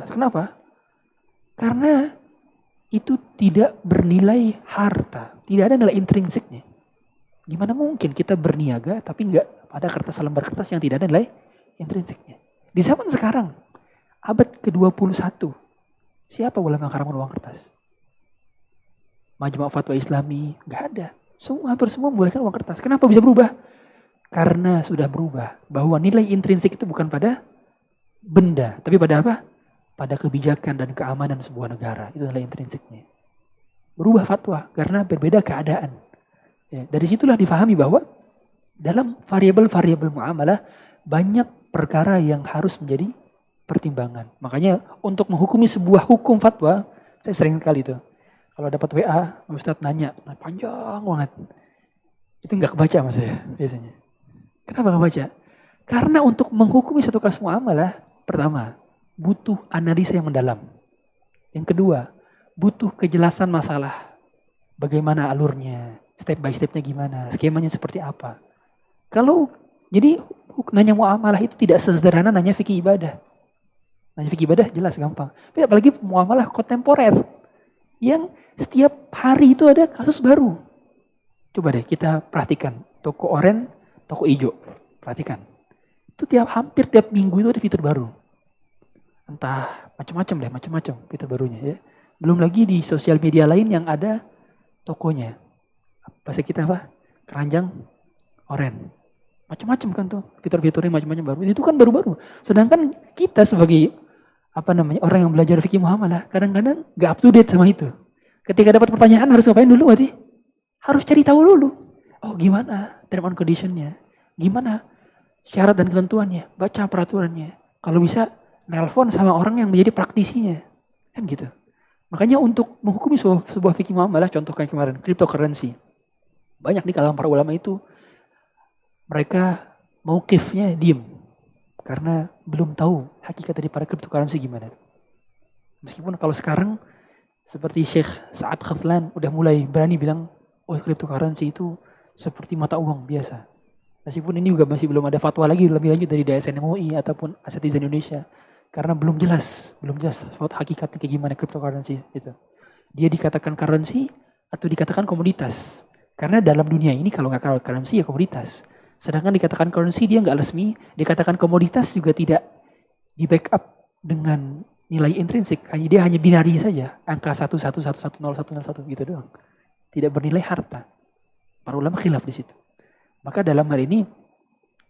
Kenapa? Karena itu tidak bernilai harta. Tidak ada nilai intrinsiknya. Gimana mungkin kita berniaga tapi nggak ada kertas lembar kertas yang tidak ada nilai intrinsiknya. Di zaman sekarang, abad ke-21, siapa ulama yang mengharamkan uang kertas? Majma' Fatwa Islami, nggak ada. Hampir semua membolehkan uang kertas. Kenapa bisa berubah? Karena sudah berubah. Bahwa nilai intrinsik itu bukan pada benda, tapi pada apa? Pada kebijakan dan keamanan sebuah negara. Itu nilai intrinsiknya. Berubah fatwa karena berbeda keadaan. Ya, dari situlah difahami bahwa dalam variabel-variabel muamalah banyak perkara yang harus menjadi pertimbangan. Makanya untuk menghukumi sebuah hukum fatwa, saya sering kali itu. Kalau dapat WA, Ustadz nanya, panjang banget. Itu nggak kebaca mas saya biasanya. Kenapa nggak baca? Karena untuk menghukumi satu kasus muamalah, pertama, butuh analisa yang mendalam. Yang kedua, butuh kejelasan masalah. Bagaimana alurnya, step by stepnya gimana, skemanya seperti apa. Jadi nanya muamalah itu tidak sesederhana nanya fikih ibadah. Nanya fikih ibadah jelas gampang. Tapi apalagi muamalah kontemporer. Yang setiap hari itu ada kasus baru. Coba deh kita perhatikan. Toko oren, toko hijau. Perhatikan. Itu hampir tiap minggu itu ada fitur baru. Entah macam-macam fitur barunya ya. Belum lagi di sosial media lain yang ada tokonya. Bahasa kita apa? Keranjang oren. Macam-macam kan tuh. Fitur-fiturnya macam-macam baru. Itu kan baru-baru. Sedangkan kita sebagai orang yang belajar fikih muamalah kadang-kadang gak up to date sama itu. Ketika dapat pertanyaan harus ngapain dulu berarti? Harus cari tahu dulu. Oh gimana term and conditionnya? Gimana syarat dan ketentuannya? Baca peraturannya. Kalau bisa nelpon sama orang yang menjadi praktisinya. Kan gitu. Makanya untuk menghukumi sebuah fikih muamalah, contoh kayak kemarin, cryptocurrency. Banyak di kalangan para ulama itu, mereka mauqifnya diem. Karena belum tahu hakikat dari para cryptocurrency gimana. Meskipun kalau sekarang, seperti Syekh Sa'ad Khazlan udah mulai berani bilang, oh cryptocurrency itu seperti mata uang biasa. Meskipun ini juga masih belum ada fatwa lagi lebih lanjut dari DSN MUI ataupun Asatidzah Indonesia. Karena belum jelas hakikatnya kayak gimana cryptocurrency itu. Dia dikatakan currency atau dikatakan komoditas. Karena dalam dunia ini kalau nggak currency ya komoditas. Sedangkan dikatakan currency dia nggak resmi, dikatakan komoditas juga tidak di backup dengan nilai intrinsik. Dia hanya binari saja, angka 11110101 gitu doang. Tidak bernilai harta. Para ulama khilaf di situ. Maka dalam hal ini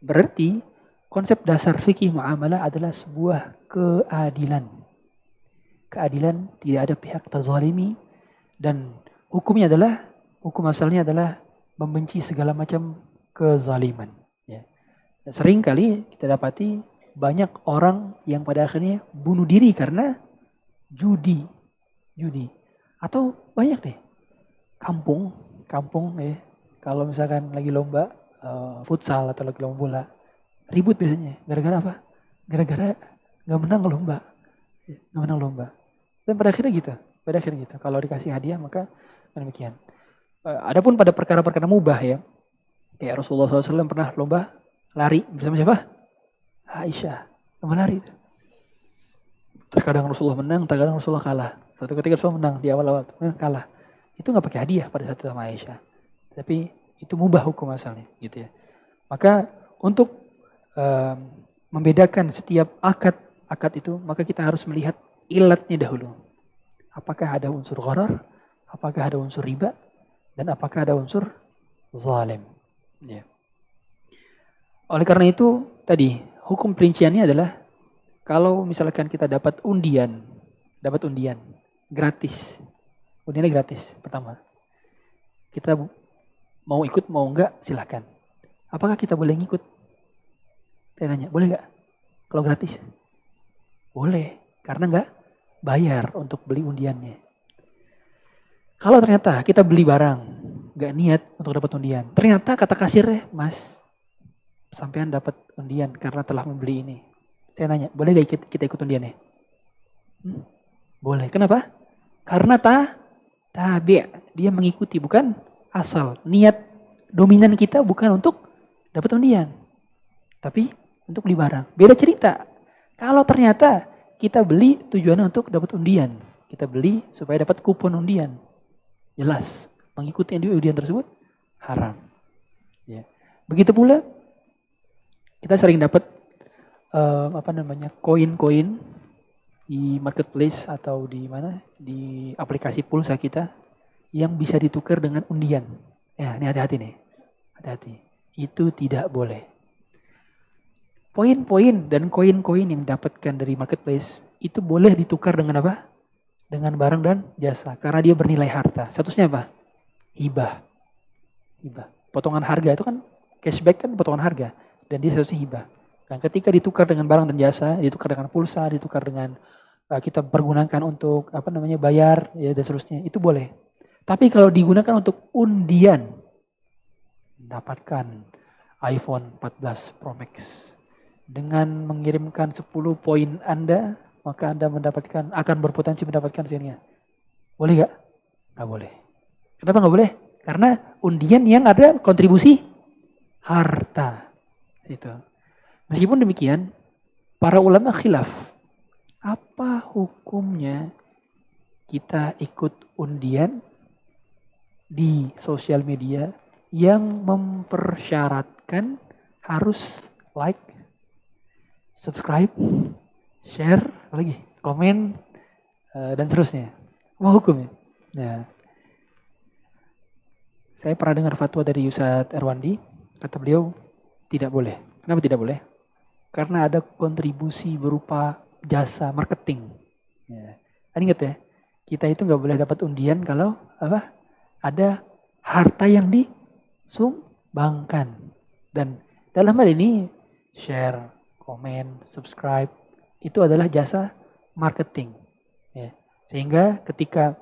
berarti konsep dasar fikih muamalah adalah sebuah keadilan. Keadilan, tidak ada pihak terzalimi dan hukum asalnya adalah membenci segala macam kezaliman. Ya. Sering kali kita dapati banyak orang yang pada akhirnya bunuh diri karena judi. Atau banyak deh kampung ya. Kalau misalkan lagi lomba futsal atau lagi lomba bola, ribut biasanya. Gara-gara apa? Gara-gara nggak menang lomba. Dan pada akhirnya gitu. Kalau dikasih hadiah maka demikian. Adapun pada perkara-perkara mubah ya. Kayak Rasulullah SAW pernah lomba lari bersama siapa? Aisyah. Lomba lari. Terkadang Rasulullah menang, terkadang Rasulullah kalah. Satu ketika Rasulullah menang di awal-awal, kalah. Itu nggak pakai hadiah pada saat itu sama Aisyah. Tapi itu mubah hukum asalnya, gitu ya. Maka untuk membedakan setiap akad itu, maka kita harus melihat ilatnya dahulu. Apakah ada unsur gharar, apakah ada unsur riba, dan apakah ada unsur zalim. Ya. Oleh karena itu tadi hukum perinciannya adalah kalau misalkan kita dapat undian gratis. Undiannya gratis pertama. Kita mau ikut mau enggak silahkan. Apakah kita boleh ngikut? Saya tanya, boleh enggak? Kalau gratis? Boleh, karena enggak bayar untuk beli undiannya. Kalau ternyata kita beli barang, enggak niat untuk dapat undian. Ternyata kata kasirnya, Mas, sampean dapat undian karena telah membeli ini. Saya nanya, boleh enggak kita ikut undiannya? Boleh. Kenapa? Karena tabi', dia mengikuti, bukan asal. Niat dominan kita bukan untuk dapat undian, tapi untuk beli barang. Beda cerita. Kalau ternyata kita beli tujuannya untuk dapat undian, Kita beli supaya dapat kupon undian. Jelas, mengikuti undian tersebut haram. Ya. Begitu pula kita sering dapat koin-koin di marketplace atau di mana, di aplikasi pulsa kita yang bisa ditukar dengan undian. Ya, ini hati-hati nih. Hati-hati. Itu tidak boleh. Poin-poin dan koin-koin yang didapatkan dari marketplace itu boleh ditukar dengan apa? Dengan barang dan jasa. Karena dia bernilai harta. Statusnya apa? Hibah. Hibah. Potongan harga itu kan, cashback kan potongan harga. Dan dia statusnya hibah. Dan ketika ditukar dengan barang dan jasa, ditukar dengan pulsa, ditukar dengan kita pergunakan untuk bayar ya, dan seterusnya, itu boleh. Tapi kalau digunakan untuk undian, mendapatkan iPhone 14 Pro Max dengan mengirimkan 10 poin Anda, maka Anda akan berpotensi mendapatkan sekian. Boleh gak? Gak boleh. Kenapa gak boleh? Karena undian yang ada kontribusi harta. Itu. Meskipun demikian, para ulama khilaf. Apa hukumnya kita ikut undian di sosial media yang mempersyaratkan harus like, subscribe, share, apalagi komen, dan seterusnya. Apa hukumnya? Nah, saya pernah dengar fatwa dari Ustaz Erwandi, kata beliau tidak boleh. Kenapa tidak boleh? Karena ada kontribusi berupa jasa marketing. Ya. Ingat ya, kita itu nggak boleh dapat undian kalau ada harta yang disumbangkan. Dan dalam hal ini share, komen, subscribe itu adalah jasa marketing. Ya. Sehingga ketika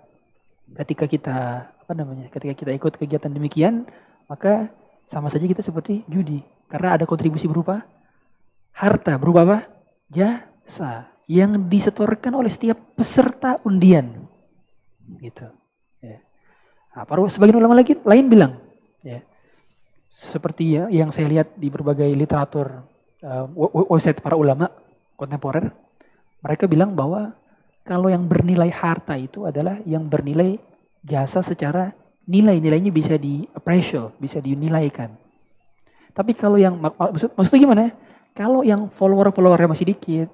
kita ketika kita ikut kegiatan demikian, maka sama saja kita seperti judi. Karena ada kontribusi berupa harta, berupa apa? Jasa yang disetorkan oleh setiap peserta undian. Gitu. Ya. Nah, sebagian ulama lain bilang, ya, seperti yang saya lihat di berbagai literatur website para ulama kontemporer, mereka bilang bahwa kalau yang bernilai harta itu adalah yang bernilai jasa secara nilainya bisa di-appraisal, bisa dinilaikan. Tapi kalau yang maksudnya gimana? Kalau yang followernya masih dikit,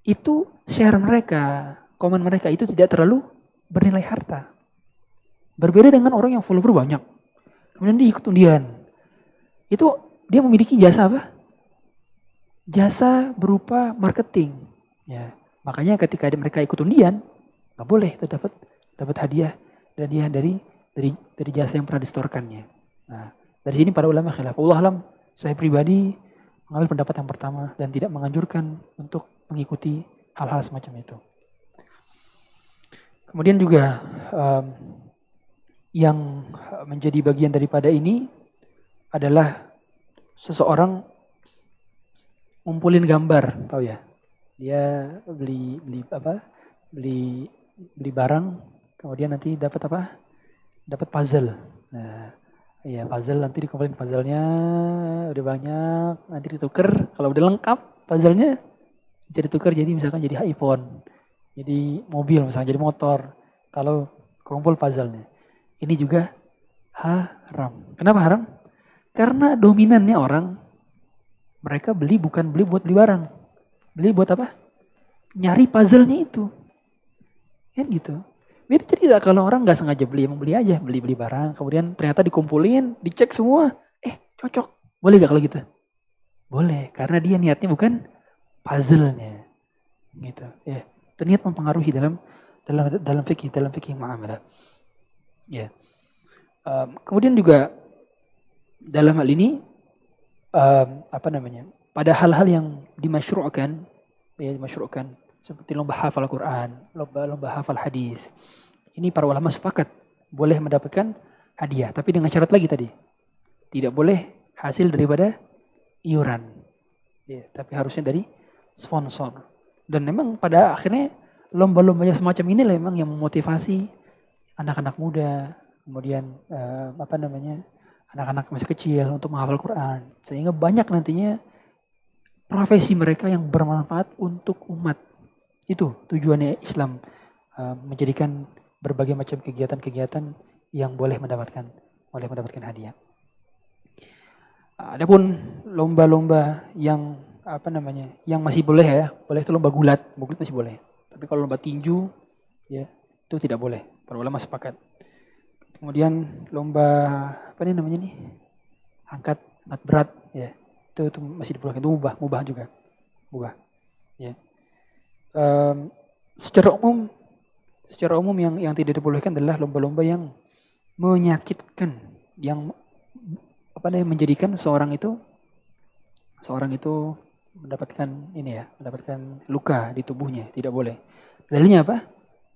itu share mereka, komen mereka itu tidak terlalu bernilai harta. Berbeda dengan orang yang follower banyak. Kemudian dia ikut undian. Itu dia memiliki jasa apa? Jasa berupa marketing. Ya. Makanya ketika mereka ikut undian, nggak boleh itu dapat hadiah dan dia dari jasa yang pernah disetorkannya. Nah, dari sini para ulama khilaf. Wallahu alam, saya pribadi mengambil pendapat yang pertama dan tidak menganjurkan untuk mengikuti hal-hal semacam itu. Kemudian juga yang menjadi bagian daripada ini adalah seseorang ngumpulin gambar, tahu ya? Dia beli barang, kemudian nanti dapat apa? Dapat puzzle. Nah, iya puzzle, nanti dikumpulin puzzle-nya udah banyak, nanti ditukar. Kalau udah lengkap puzzle-nya bisa ditukar jadi misalkan jadi iPhone, jadi mobil misalnya, jadi motor. Kalau kumpul puzzle-nya. Ini juga haram. Kenapa haram? Karena dominannya orang, mereka bukan beli buat beli barang. Beli buat apa? Nyari puzzle-nya itu. Kan gitu. Beda cerita kalau orang nggak sengaja beli, emang beli aja, beli barang, kemudian ternyata dikumpulin, dicek semua, cocok. Boleh gak kalau gitu? Boleh, karena dia niatnya bukan puzzle-nya. Gitu. Ya, itu niat mempengaruhi dalam fikih muamalah. Ya. Kemudian juga dalam hal ini pada hal-hal yang dimasyru'kan seperti lomba hafal Quran, lomba hafal hadis. Ini para ulama sepakat boleh mendapatkan hadiah, tapi dengan syarat lagi tadi. Tidak boleh hasil daripada iuran. Ya, tapi harusnya dari sponsor. Dan memang pada akhirnya lomba-lombanya semacam ini memang yang memotivasi anak-anak muda, kemudian anak-anak masih kecil untuk menghafal Quran. Sehingga banyak nantinya profesi mereka yang bermanfaat untuk umat. Itu tujuannya Islam menjadikan berbagai macam kegiatan-kegiatan yang boleh mendapatkan hadiah. Adapun lomba-lomba yang yang masih boleh ya, boleh itu lomba gulat masih boleh. Tapi kalau lomba tinju ya itu tidak boleh. Para ulama sepakat. Kemudian lomba angkat berat ya. Itu masih dibolehkan, itu mubah juga. Mubah. Ya. Secara umum yang tidak dibolehkan adalah lomba-lomba yang menyakitkan, yang menjadikan seorang itu mendapatkan luka di tubuhnya, tidak boleh. Dalilnya apa?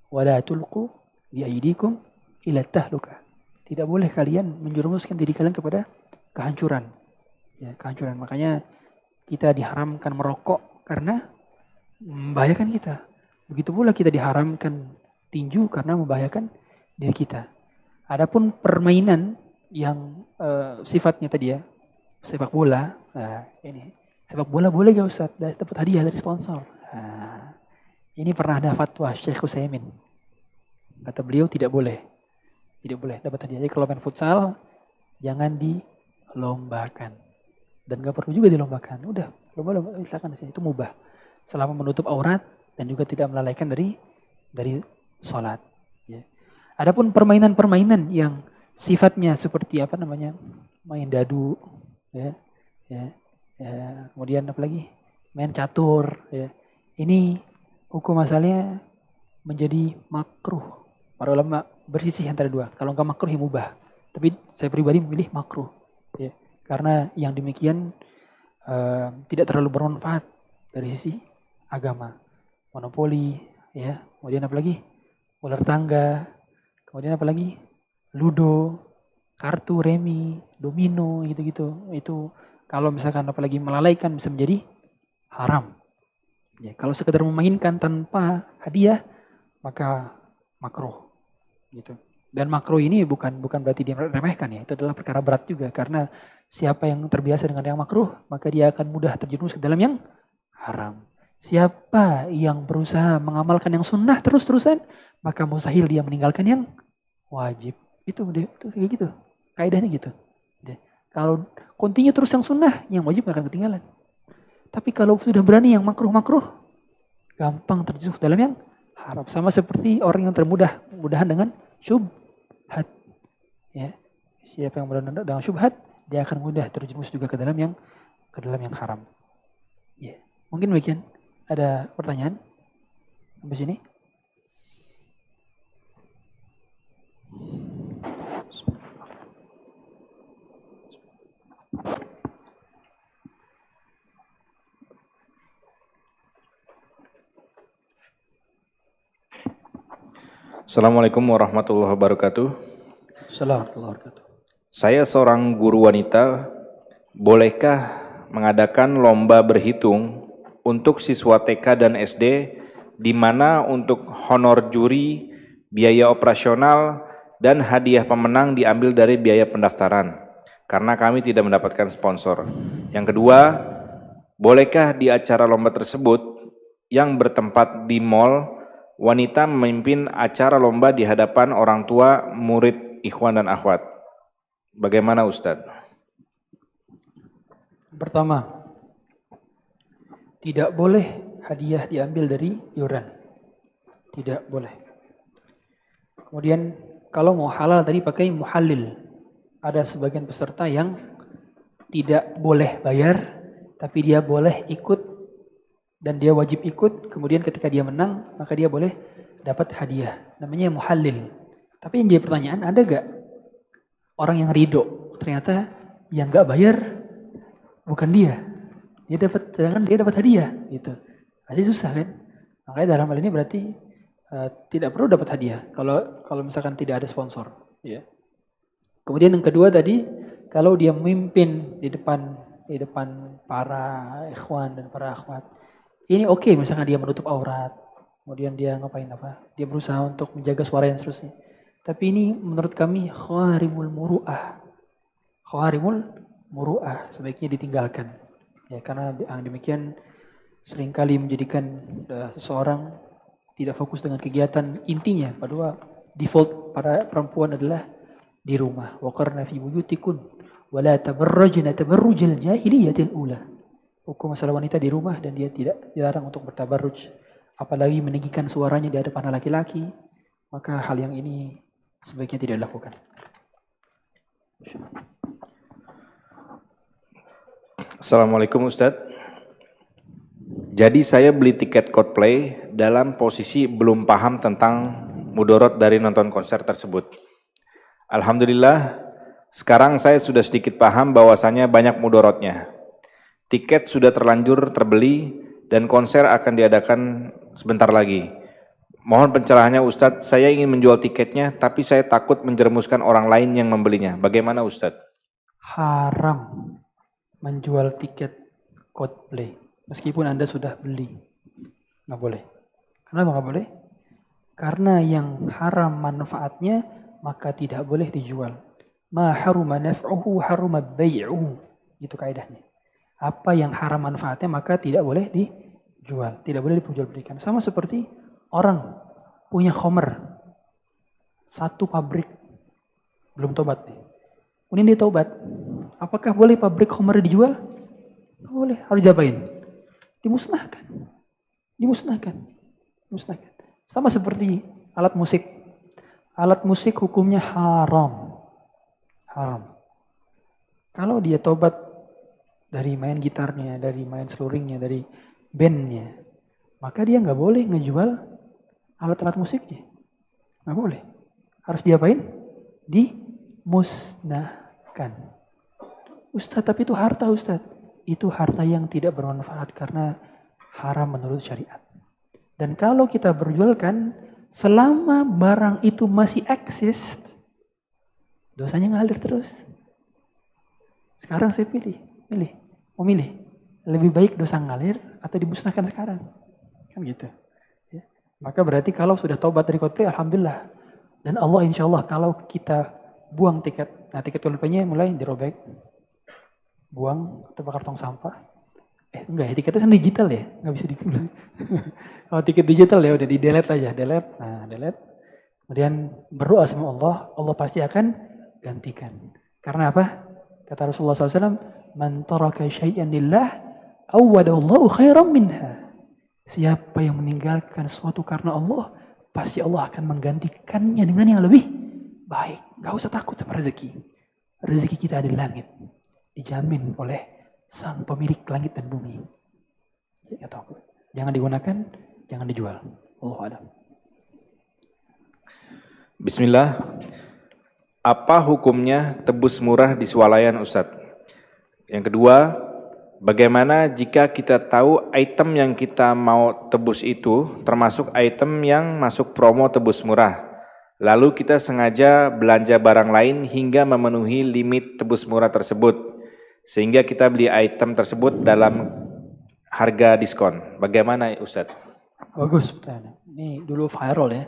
Wala tulqu bi aydikum ila tahluka. Tidak boleh kalian menjerumuskan diri kalian kepada kehancuran. Ya, kehancuran. Makanya kita diharamkan merokok karena membahayakan kita. Begitu pula kita diharamkan tinju karena membahayakan diri kita. Adapun permainan yang sifatnya tadi ya, sepak bola. Nah, ini sepak bola boleh gak Ustaz? Dapat hadiah dari sponsor. Nah, ini pernah ada fatwa Syekh Utsaimin. Kata beliau tidak boleh dapat hadiah. Jadi kalau main futsal jangan dilombakan. Dan gak perlu juga dilombakan. Udah, lomba silakan itu mubah. Selama menutup aurat dan juga tidak melalaikan dari salat. Ya. Adapun permainan-permainan yang sifatnya seperti main dadu, ya. Kemudian apalagi main catur, ya. Ini hukum asalnya menjadi makruh. Para ulama bersisih antara dua. Kalau enggak makruh ya mubah. Tapi saya pribadi memilih makruh, ya. Karena yang demikian tidak terlalu bermanfaat dari sisi agama. Monopoli, ya. Kemudian apalagi ular tangga, kemudian apalagi ludo, kartu, remi, domino, gitu-gitu. Itu kalau misalkan apalagi melalaikan bisa menjadi haram. Ya, kalau sekedar memainkan tanpa hadiah maka makruh. Gitu. Dan makruh ini bukan berarti diremehkan ya. Itu adalah perkara berat juga karena siapa yang terbiasa dengan yang makruh maka dia akan mudah terjerumus ke dalam yang haram. Siapa yang berusaha mengamalkan yang sunnah terus-terusan maka mustahil dia meninggalkan yang wajib. Itu kayak gitu. Kaidahnya gitu. Kalau continue terus yang sunnah, yang wajib gak akan ketinggalan. Tapi kalau sudah berani yang makruh-makruh, gampang terjerumus dalam yang haram. Sama seperti orang yang mudahan dengan syubhat. Ya. Siapa yang mudahan dengan syubhat, dia akan mudah terjerumus juga ke dalam yang haram. Ya. Mungkin bagian ada pertanyaan sampai sini? Assalamualaikum warahmatullahi wabarakatuh. Assalamualaikum warahmatullahi wabarakatuh. Saya seorang guru wanita, bolehkah mengadakan lomba berhitung untuk siswa TK dan SD, di mana untuk honor juri, biaya operasional, dan hadiah pemenang diambil dari biaya pendaftaran, karena kami tidak mendapatkan sponsor. Yang kedua, bolehkah di acara lomba tersebut yang bertempat di mall, wanita memimpin acara lomba di hadapan orang tua, murid, ikhwan dan akhwat? Bagaimana Ustadz? Pertama, tidak boleh hadiah diambil dari iuran. Tidak boleh. Kemudian kalau mau halal tadi pakai muhallil. Ada sebagian peserta yang tidak boleh bayar, tapi dia boleh ikut dan dia wajib ikut, kemudian ketika dia menang, maka dia boleh dapat hadiah. Namanya muhallil. Tapi yang jadi pertanyaan, ada gak orang yang ridho? Ternyata yang gak bayar bukan dia. Sedangkan dia dapat hadiah. Gitu. Pasti susah kan? Makanya dalam hal ini berarti tidak perlu dapat hadiah. Kalau misalkan tidak ada sponsor. Ya. Kemudian yang kedua tadi, kalau dia memimpin di depan para ikhwan dan para akhwat, ini oke, misalkan dia menutup aurat, kemudian dia ngapain apa? Dia berusaha untuk menjaga suara yang seterusnya. Tapi ini menurut kami khawarimul muru'ah. Khawarimul muru'ah, sebaiknya ditinggalkan. Ya, karena yang demikian seringkali menjadikan seseorang tidak fokus dengan kegiatan intinya. Padahal default para perempuan adalah di rumah. Waqarna fi buyutikun wa la tabarrajna tabarrujal jahiliyatil ula. Hukum masalah wanita di rumah dan dia tidak dilarang untuk bertabarruj. Apalagi meninggikan suaranya di hadapan laki-laki. Maka hal yang ini sebaiknya tidak dilakukan. Assalamualaikum Ustadz. Jadi saya beli tiket Coldplay dalam posisi belum paham tentang mudorot dari nonton konser tersebut. Alhamdulillah, sekarang saya sudah sedikit paham bahwasannya banyak mudorotnya. Tiket sudah terlanjur terbeli dan konser akan diadakan sebentar lagi. Mohon pencerahannya Ustadz, saya ingin menjual tiketnya tapi saya takut menjerumuskan orang lain yang membelinya. Bagaimana Ustadz? Haram menjual tiket Coldplay meskipun Anda sudah beli. Nggak boleh. Kenapa nggak boleh? Karena yang haram manfaatnya maka tidak boleh dijual. Ma haruma naf'uhu haruma bai'uhu. Itu kaidahnya. Apa yang haram manfaatnya maka tidak boleh dijual, tidak boleh diperjualbelikan. Sama seperti orang punya khomer, satu pabrik, belum tobat nih. Kemudian dia tobat, apakah boleh pabrik khomer dijual? Tidak boleh, harus diapain? Dimusnahkan. Sama seperti alat musik. Alat musik hukumnya haram. Kalau dia tobat dari main gitarnya, dari main seluringnya, dari bandnya, maka dia nggak boleh ngejual alat-alat musiknya. Nggak boleh. Harus diapain? Dimusnahkan. Ustadz, tapi itu harta Ustadz. Itu harta yang tidak bermanfaat karena haram menurut syariat. Dan kalau kita berjualkan, selama barang itu masih eksis, dosanya ngalir terus. Sekarang saya mau milih. Lebih baik dosa ngalir atau dimusnahkan sekarang. Kan gitu. Ya. Maka berarti kalau sudah tobat dari Coldplay, alhamdulillah. Dan Allah insya Allah kalau kita buang tiket, nah tiket Coldplay-nya mulai dirobek, buang atau bakar tong sampah. Enggak ya, tiketnya kan digital ya, nggak bisa dikumpulkan. Kalau tiket digital ya udah di-delete aja, delete. Kemudian berdoa sama Allah, Allah pasti akan gantikan. Karena apa? Kata Rasulullah SAW, man taraka syai'an lillah, awwadallahu khairan minha. Siapa yang meninggalkan sesuatu karena Allah, pasti Allah akan menggantikannya dengan yang lebih baik. Gak usah takut sama rezeki. Rezeki kita ada di langit. Dijamin oleh sang pemilik langit dan bumi. Ya, takut. Jangan digunakan, jangan dijual. Allahu a'lam. Bismillah. Apa hukumnya tebus murah di swalayan Ustadz? Yang kedua, bagaimana jika kita tahu item yang kita mau tebus itu termasuk item yang masuk promo tebus murah. Lalu kita sengaja belanja barang lain hingga memenuhi limit tebus murah tersebut. Sehingga kita beli item tersebut dalam harga diskon. Bagaimana Ustadz? Bagus pertanyaan. Ini dulu viral ya.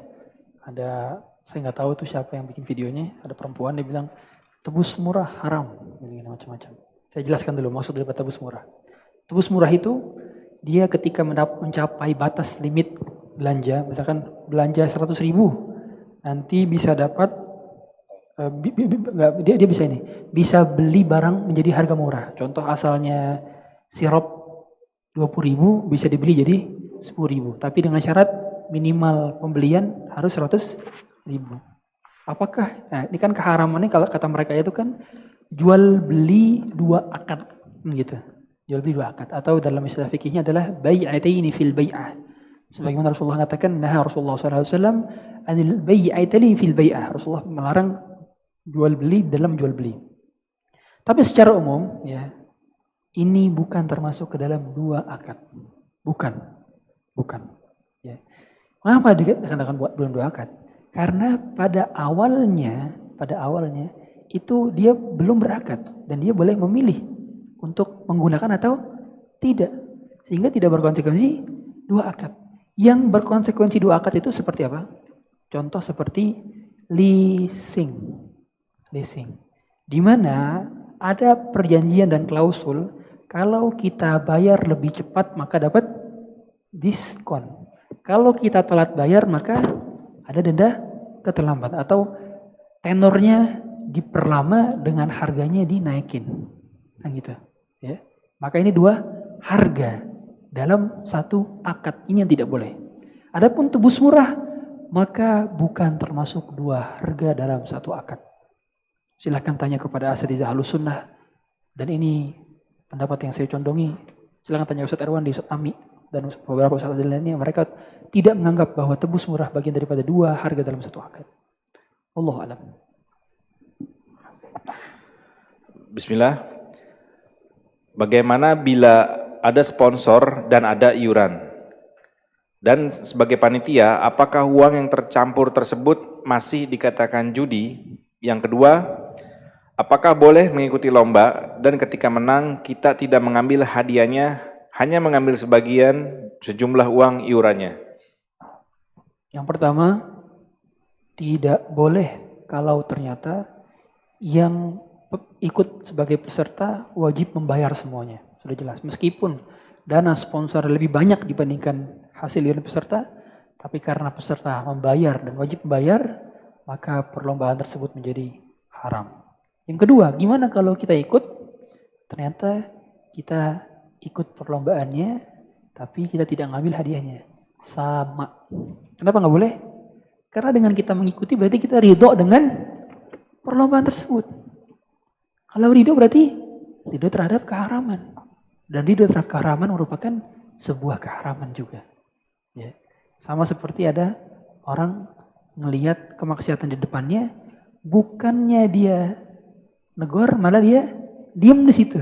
Saya nggak tahu tuh siapa yang bikin videonya. Ada perempuan dia bilang tebus murah haram. Macam-macam. Saya jelaskan dulu maksud dari tebus murah. Tebus murah itu dia ketika mencapai batas limit belanja, misalkan belanja 100.000, nanti bisa dapat dia bisa beli barang menjadi harga murah. Contoh asalnya sirup 20.000 bisa dibeli jadi 10.000, tapi dengan syarat minimal pembelian harus 100.000. Apakah? Nah, ini kan keharamannya kalau kata mereka itu kan jual beli dua akad, gitu. Jual beli dua akad atau dalam istilah fikihnya adalah bai'ataini fil bai'ah. Sebagaimana Rasulullah mengatakan, nah Rasulullah SAW anil bai'ataini fil bai'ah. Rasulullah melarang jual beli dalam jual beli. Tapi secara umum, ya, ini bukan termasuk ke dalam dua akad. Bukan. Ya. Mengapa dikatakan belum dua akad? Karena pada awalnya itu dia belum berakad dan dia boleh memilih untuk menggunakan atau tidak, sehingga tidak berkonsekuensi dua akad. Yang berkonsekuensi dua akad itu seperti apa? Contoh seperti leasing, di mana ada perjanjian dan klausul kalau kita bayar lebih cepat maka dapat diskon. Kalau kita telat bayar maka ada denda keterlambatan atau tenornya diperlama dengan harganya dinaikin. Nah gitu. Ya. Maka ini dua harga dalam satu akad. Ini yang tidak boleh. Adapun tebus murah maka bukan termasuk dua harga dalam satu akad. Silahkan tanya kepada asatidz Ahlus Sunnah. Dan ini pendapat yang saya condongi. Silahkan tanya Ustaz Erwan di Ustaz Ami dan beberapa Ustaz lainnya. Mereka tidak menganggap bahwa tebus murah bagian daripada dua harga dalam satu akad. Wallahu a'lam. Bismillah. Bagaimana bila ada sponsor dan ada iuran? Dan sebagai panitia, apakah uang yang tercampur tersebut masih dikatakan judi? Yang kedua, apakah boleh mengikuti lomba dan ketika menang kita tidak mengambil hadiahnya, hanya mengambil sebagian sejumlah uang iurannya? Yang pertama, tidak boleh kalau ternyata yang ikut sebagai peserta wajib membayar semuanya. Sudah jelas. Meskipun dana sponsor lebih banyak dibandingkan hasil iuran peserta, tapi karena peserta membayar dan wajib membayar, maka perlombaan tersebut menjadi haram. Yang kedua, gimana kalau kita ikut, ternyata kita ikut perlombaannya, tapi kita tidak ngambil hadiahnya. Sama. Kenapa nggak boleh? Karena dengan kita mengikuti berarti kita ridho dengan perlombaan tersebut. Kalau ridho berarti ridho terhadap keharaman. Dan ridho terhadap keharaman merupakan sebuah keharaman juga. Ya. Sama seperti ada orang ngelihat kemaksiatan di depannya, bukannya dia negor, malah dia diam di situ.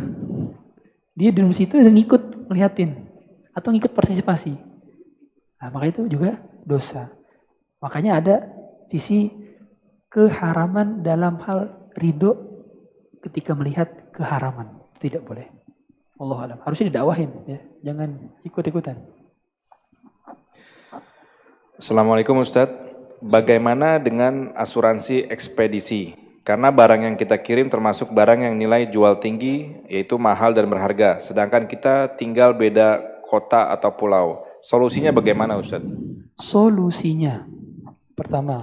Dia diam di situ dan ngikut ngeliatin atau ngikut partisipasi. Nah, maka itu juga dosa. Makanya ada sisi keharaman dalam hal ridho ketika melihat keharaman. Tidak boleh. Wallahu a'lam. Harusnya didakwahin, ya. Jangan ikut-ikutan. Assalamualaikum Ustadz. Bagaimana dengan asuransi ekspedisi? Karena barang yang kita kirim termasuk barang yang nilai jual tinggi, yaitu mahal dan berharga. Sedangkan kita tinggal beda kota atau pulau. Solusinya bagaimana Ustadz? Solusinya, pertama,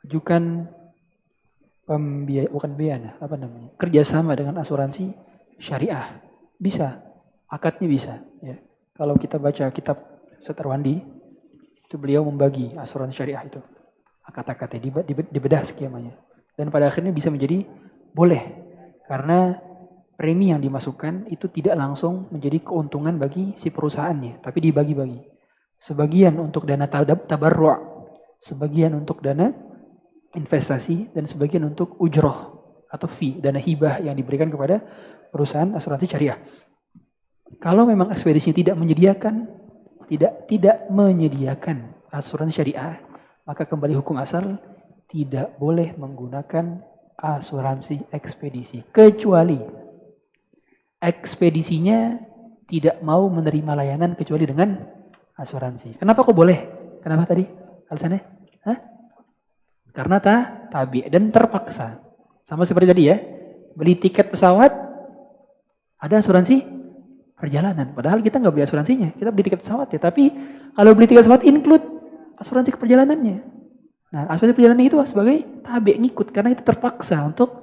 ajukan kerjasama dengan asuransi syariah. Bisa, akadnya bisa. Ya. Kalau kita baca kitab Ustaz Arwandi, itu beliau membagi asuransi syariah itu. Akad-akadnya dibedah skemanya. Dan pada akhirnya bisa menjadi boleh. Karena premi yang dimasukkan itu tidak langsung menjadi keuntungan bagi si perusahaannya. Tapi dibagi-bagi. Sebagian untuk dana tabarru', sebagian untuk dana investasi, dan sebagian untuk ujroh atau fee, dana hibah yang diberikan kepada perusahaan asuransi syariah. Kalau memang ekspedisi tidak menyediakan asuransi syariah, maka kembali hukum asal tidak boleh menggunakan asuransi ekspedisi kecuali ekspedisinya tidak mau menerima layanan kecuali dengan asuransi. Kenapa kok boleh? Kenapa tadi alasannya? Hah? Karena tabi dan terpaksa. Sama seperti tadi ya, beli tiket pesawat ada asuransi perjalanan. Padahal kita nggak beli asuransinya, kita beli tiket pesawat ya. Tapi kalau beli tiket pesawat include asuransi perjalanannya. Nah, asuransi perjalanan itu sebagai tabi ngikut karena itu terpaksa untuk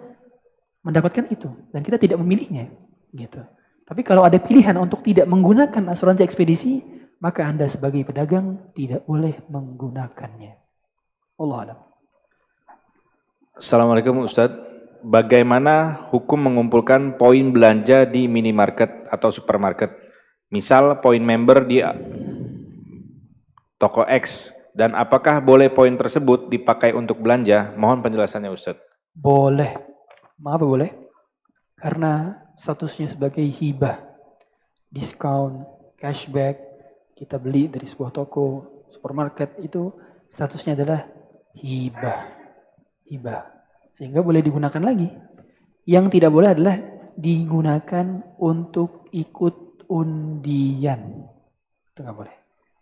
mendapatkan itu dan kita tidak memilihnya, gitu. Tapi kalau ada pilihan untuk tidak menggunakan asuransi ekspedisi, maka Anda sebagai pedagang tidak boleh menggunakannya. Wallahu a'lam. Assalamualaikum Ustadz. Bagaimana hukum mengumpulkan poin belanja di minimarket atau supermarket? Misal poin member di toko X. Dan apakah boleh poin tersebut dipakai untuk belanja? Mohon penjelasannya Ustadz. Boleh. Mengapa boleh? Karena statusnya sebagai hibah. Diskon, cashback, kita beli dari sebuah toko, supermarket, itu statusnya adalah hibah. Hibah. Sehingga boleh digunakan lagi. Yang tidak boleh adalah digunakan untuk ikut undian. Itu nggak boleh.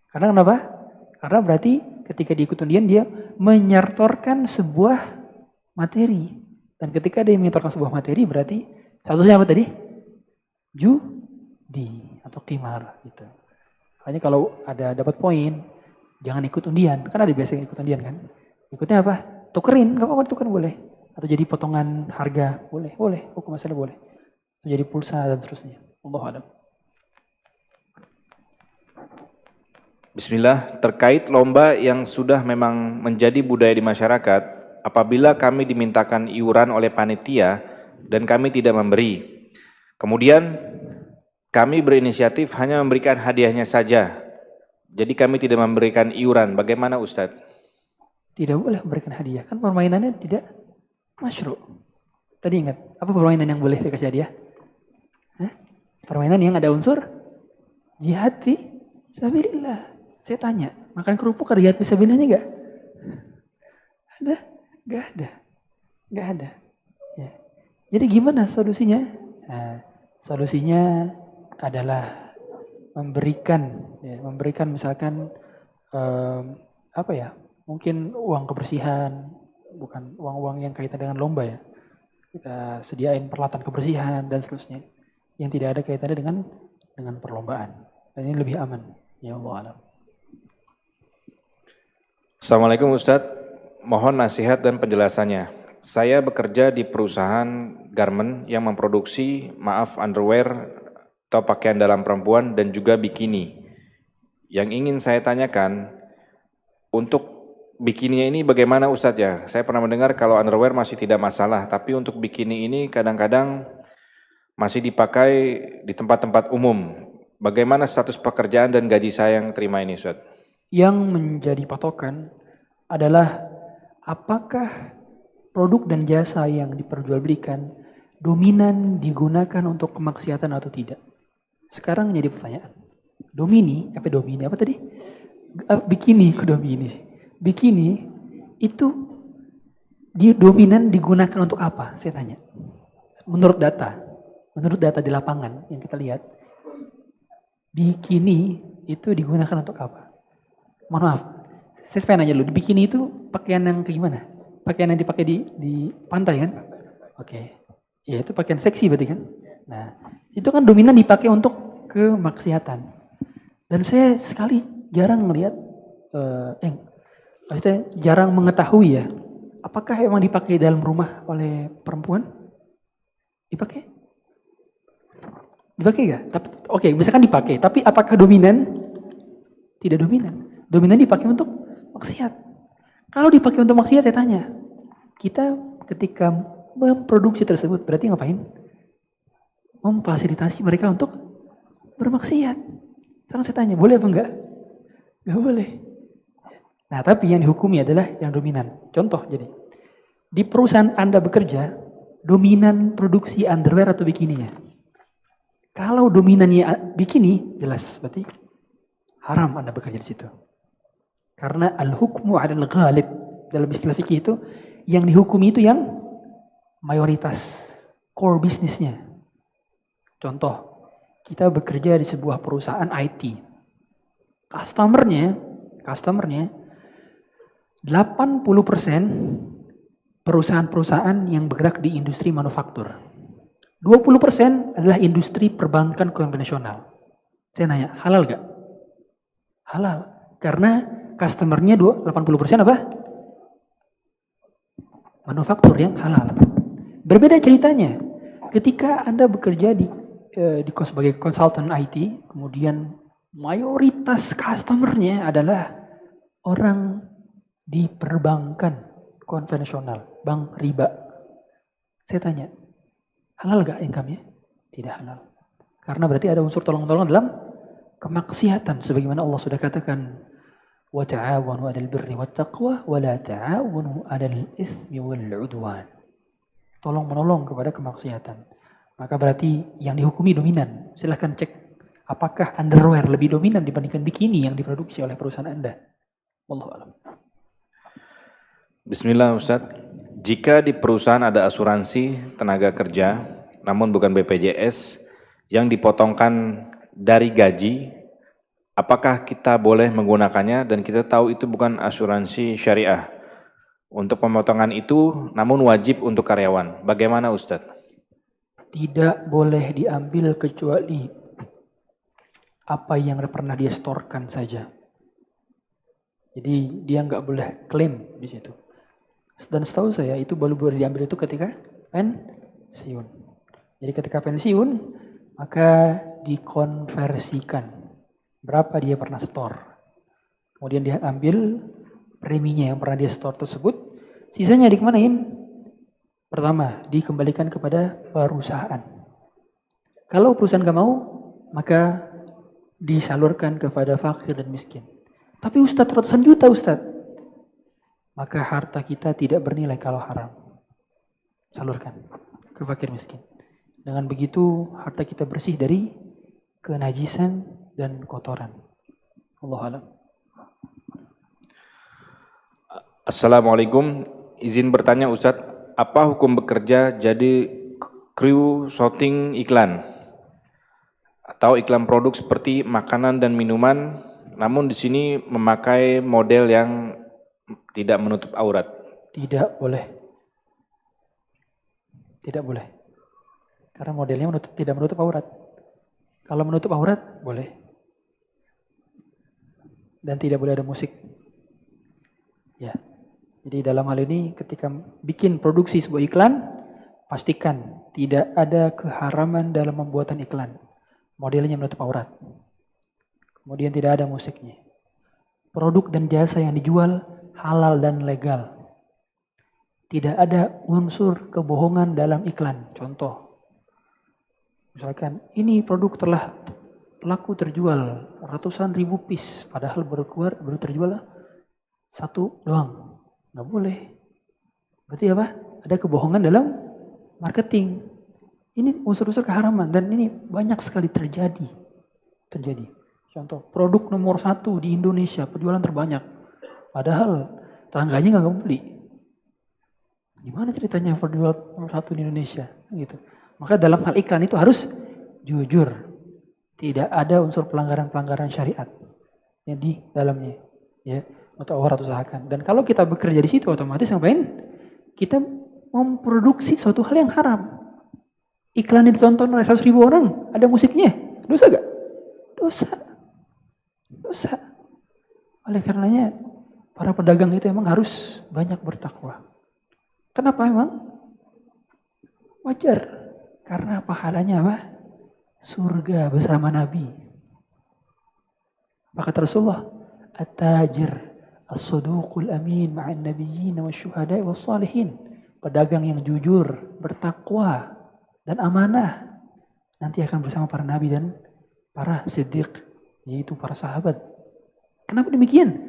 Karena kenapa? Karena berarti ketika diikut undian dia menyertorkan sebuah materi. Dan ketika dia menyertorkan sebuah materi berarti statusnya apa tadi? Judi atau qimar gitu. Makanya kalau ada dapat poin, jangan ikut undian. Kan ada biasa yang ikut undian kan. Ikutnya apa? Tukerin, nggak apa-apa tukerin boleh. Atau jadi potongan harga, boleh. Hukum asalnya boleh. Atau jadi pulsa dan seterusnya. Allahu a'lam. Bismillah, terkait lomba yang sudah memang menjadi budaya di masyarakat, apabila kami dimintakan iuran oleh panitia dan kami tidak memberi, kemudian kami berinisiatif hanya memberikan hadiahnya saja, jadi kami tidak memberikan iuran, bagaimana Ustadz? Tidak boleh memberikan hadiah, kan permainannya tidak masyru'. Tadi ingat, apa permainan yang boleh dikasih hadiah? Permainan yang ada unsur jihad fi sabilillah. Saya tanya, makan kerupuk ada jihad fi sabilillahnya enggak? Ada? Enggak ada. Ya. Jadi gimana solusinya? Nah, solusinya adalah memberikan misalkan mungkin uang kebersihan, bukan uang-uang yang kaitan dengan lomba ya. Kita sediain peralatan kebersihan dan seterusnya yang tidak ada kaitannya dengan perlombaan. Dan ini lebih aman. Ya Allah alam. Assalamualaikum Ustadz, mohon nasihat dan penjelasannya. Saya bekerja di perusahaan garment yang memproduksi underwear atau pakaian dalam perempuan dan juga bikini. Yang ingin saya tanyakan, untuk bikininya ini bagaimana Ustadz ya? Saya pernah mendengar kalau underwear masih tidak masalah, tapi untuk bikini ini kadang-kadang masih dipakai di tempat-tempat umum. Bagaimana status pekerjaan dan gaji saya yang terima ini Ustadz? Yang menjadi patokan adalah apakah produk dan jasa yang diperjualbelikan dominan digunakan untuk kemaksiatan atau tidak. Sekarang jadi pertanyaan. Bikini itu dominan digunakan untuk apa? Saya tanya. Menurut data di lapangan yang kita lihat, bikini itu digunakan untuk apa? Mohon maaf, saya pengen nanya dulu, bikini itu pakaian yang kayak gimana? Pakaian yang dipakai di pantai kan? Oke. Ya itu pakaian seksi berarti kan? Nah, itu kan dominan dipakai untuk kemaksiatan. Dan saya sekali jarang melihat, maksudnya jarang mengetahui ya, apakah emang dipakai dalam rumah oleh perempuan? Dipakai? Dipakai gak? Oke, misalkan dipakai, tapi apakah dominan? Tidak dominan. Dominan dipakai untuk maksiat. Kalau dipakai untuk maksiat, saya tanya, kita ketika memproduksi tersebut berarti ngapain? Memfasilitasi mereka untuk bermaksiat. Sekarang saya tanya, boleh apa enggak? Enggak boleh. Nah, tapi yang dihukumi adalah yang dominan. Contoh jadi, di perusahaan Anda bekerja, dominan produksi underwear atau bikininya. Kalau dominannya bikini, jelas berarti haram Anda bekerja di situ. Karena al-hukmu 'alal ghalib, dalam istilah fikih itu yang dihukumi itu yang mayoritas, core bisnisnya. Contoh, kita bekerja di sebuah perusahaan IT. Customernya 80% perusahaan-perusahaan yang bergerak di industri manufaktur. 20% adalah industri perbankan konvensional. Saya nanya, halal gak? Halal. Karena customernya 80% apa? Manufaktur yang halal. Berbeda ceritanya. Ketika Anda bekerja sebagai konsultan IT, kemudian mayoritas customernya adalah orang di perbankan konvensional, bank riba. Saya tanya, halal gak income-nya? Tidak halal. Karena berarti ada unsur tolong-tolong dalam kemaksiatan. Sebagaimana Allah sudah katakan, وَتَعَاوَنُوا عَلَى الْبِرِّ وَالتَّقْوَى وَلَا تَعَاوَنُوا عَلَى الْإِثْمِ وَالْعُدْوَانِ. Tolong menolong kepada kemaksiatan. Maka berarti yang dihukumi dominan. Silahkan cek apakah underwear lebih dominan dibandingkan bikini yang diproduksi oleh perusahaan Anda. Wallahu a'lam. Bismillah Ustadz, jika di perusahaan ada asuransi tenaga kerja, namun bukan BPJS, yang dipotongkan dari gaji, apakah kita boleh menggunakannya dan kita tahu itu bukan asuransi syariah? Untuk pemotongan itu, namun wajib untuk karyawan. Bagaimana Ustadz? Tidak boleh diambil kecuali apa yang pernah dia setorkan saja. Jadi dia nggak boleh klaim di situ. Dan setahu saya itu baru boleh diambil itu ketika pensiun. Jadi ketika pensiun maka dikonversikan berapa dia pernah setor. Kemudian dia ambil preminya yang pernah dia setor tersebut. Sisanya dikemanain? Pertama, dikembalikan kepada perusahaan. Kalau perusahaan gak mau, maka disalurkan kepada fakir dan miskin. Tapi Ustadz, ratusan juta Ustadz. Maka harta kita tidak bernilai kalau haram. Salurkan ke fakir miskin. Dengan begitu, harta kita bersih dari kenajisan dan kotoran. Allahu a'lam. Assalamualaikum, izin bertanya Ustadz, apa hukum bekerja jadi kru syuting iklan atau iklan produk seperti makanan dan minuman, namun di sini memakai model yang tidak menutup aurat? Tidak boleh. Tidak boleh. Karena modelnya tidak menutup aurat. Kalau menutup aurat, boleh. Dan tidak boleh ada musik. Ya. Jadi dalam hal ini ketika bikin produksi sebuah iklan, pastikan tidak ada keharaman dalam pembuatan iklan. Modelnya menutup aurat. Kemudian tidak ada musiknya. Produk dan jasa yang dijual halal dan legal. Tidak ada unsur kebohongan dalam iklan. Contoh, misalkan ini produk telah laku terjual ratusan ribu piece, padahal baru terjual satu doang. Nggak boleh. Berarti apa? Ada kebohongan dalam marketing. Ini unsur-unsur keharaman dan ini banyak sekali terjadi. Contoh, produk nomor 1 di Indonesia, penjualan terbanyak. Padahal tetangganya nggak beli. Gimana ceritanya penjualan nomor 1 di Indonesia? Gitu. Maka dalam hal iklan itu harus jujur. Tidak ada unsur pelanggaran-pelanggaran syariat yang di dalamnya. Ya. Atau orang usahakan. Dan kalau kita bekerja di situ otomatis ngapain? Kita memproduksi suatu hal yang haram. Iklan yang ditonton oleh 100.000 orang, ada musiknya. Dosa gak? Dosa. Oleh karenanya para pedagang itu emang harus banyak bertakwa. Kenapa emang? Wajar. Karena pahalanya apa? Surga bersama Nabi. Maka Rasulullah, at-tajir as-saduqul amin ma'an nabiyyin wasyuhada'i wassalihin. Pedagang yang jujur, bertakwa dan amanah nanti akan bersama para nabi dan para siddiq, yaitu para sahabat. Kenapa demikian?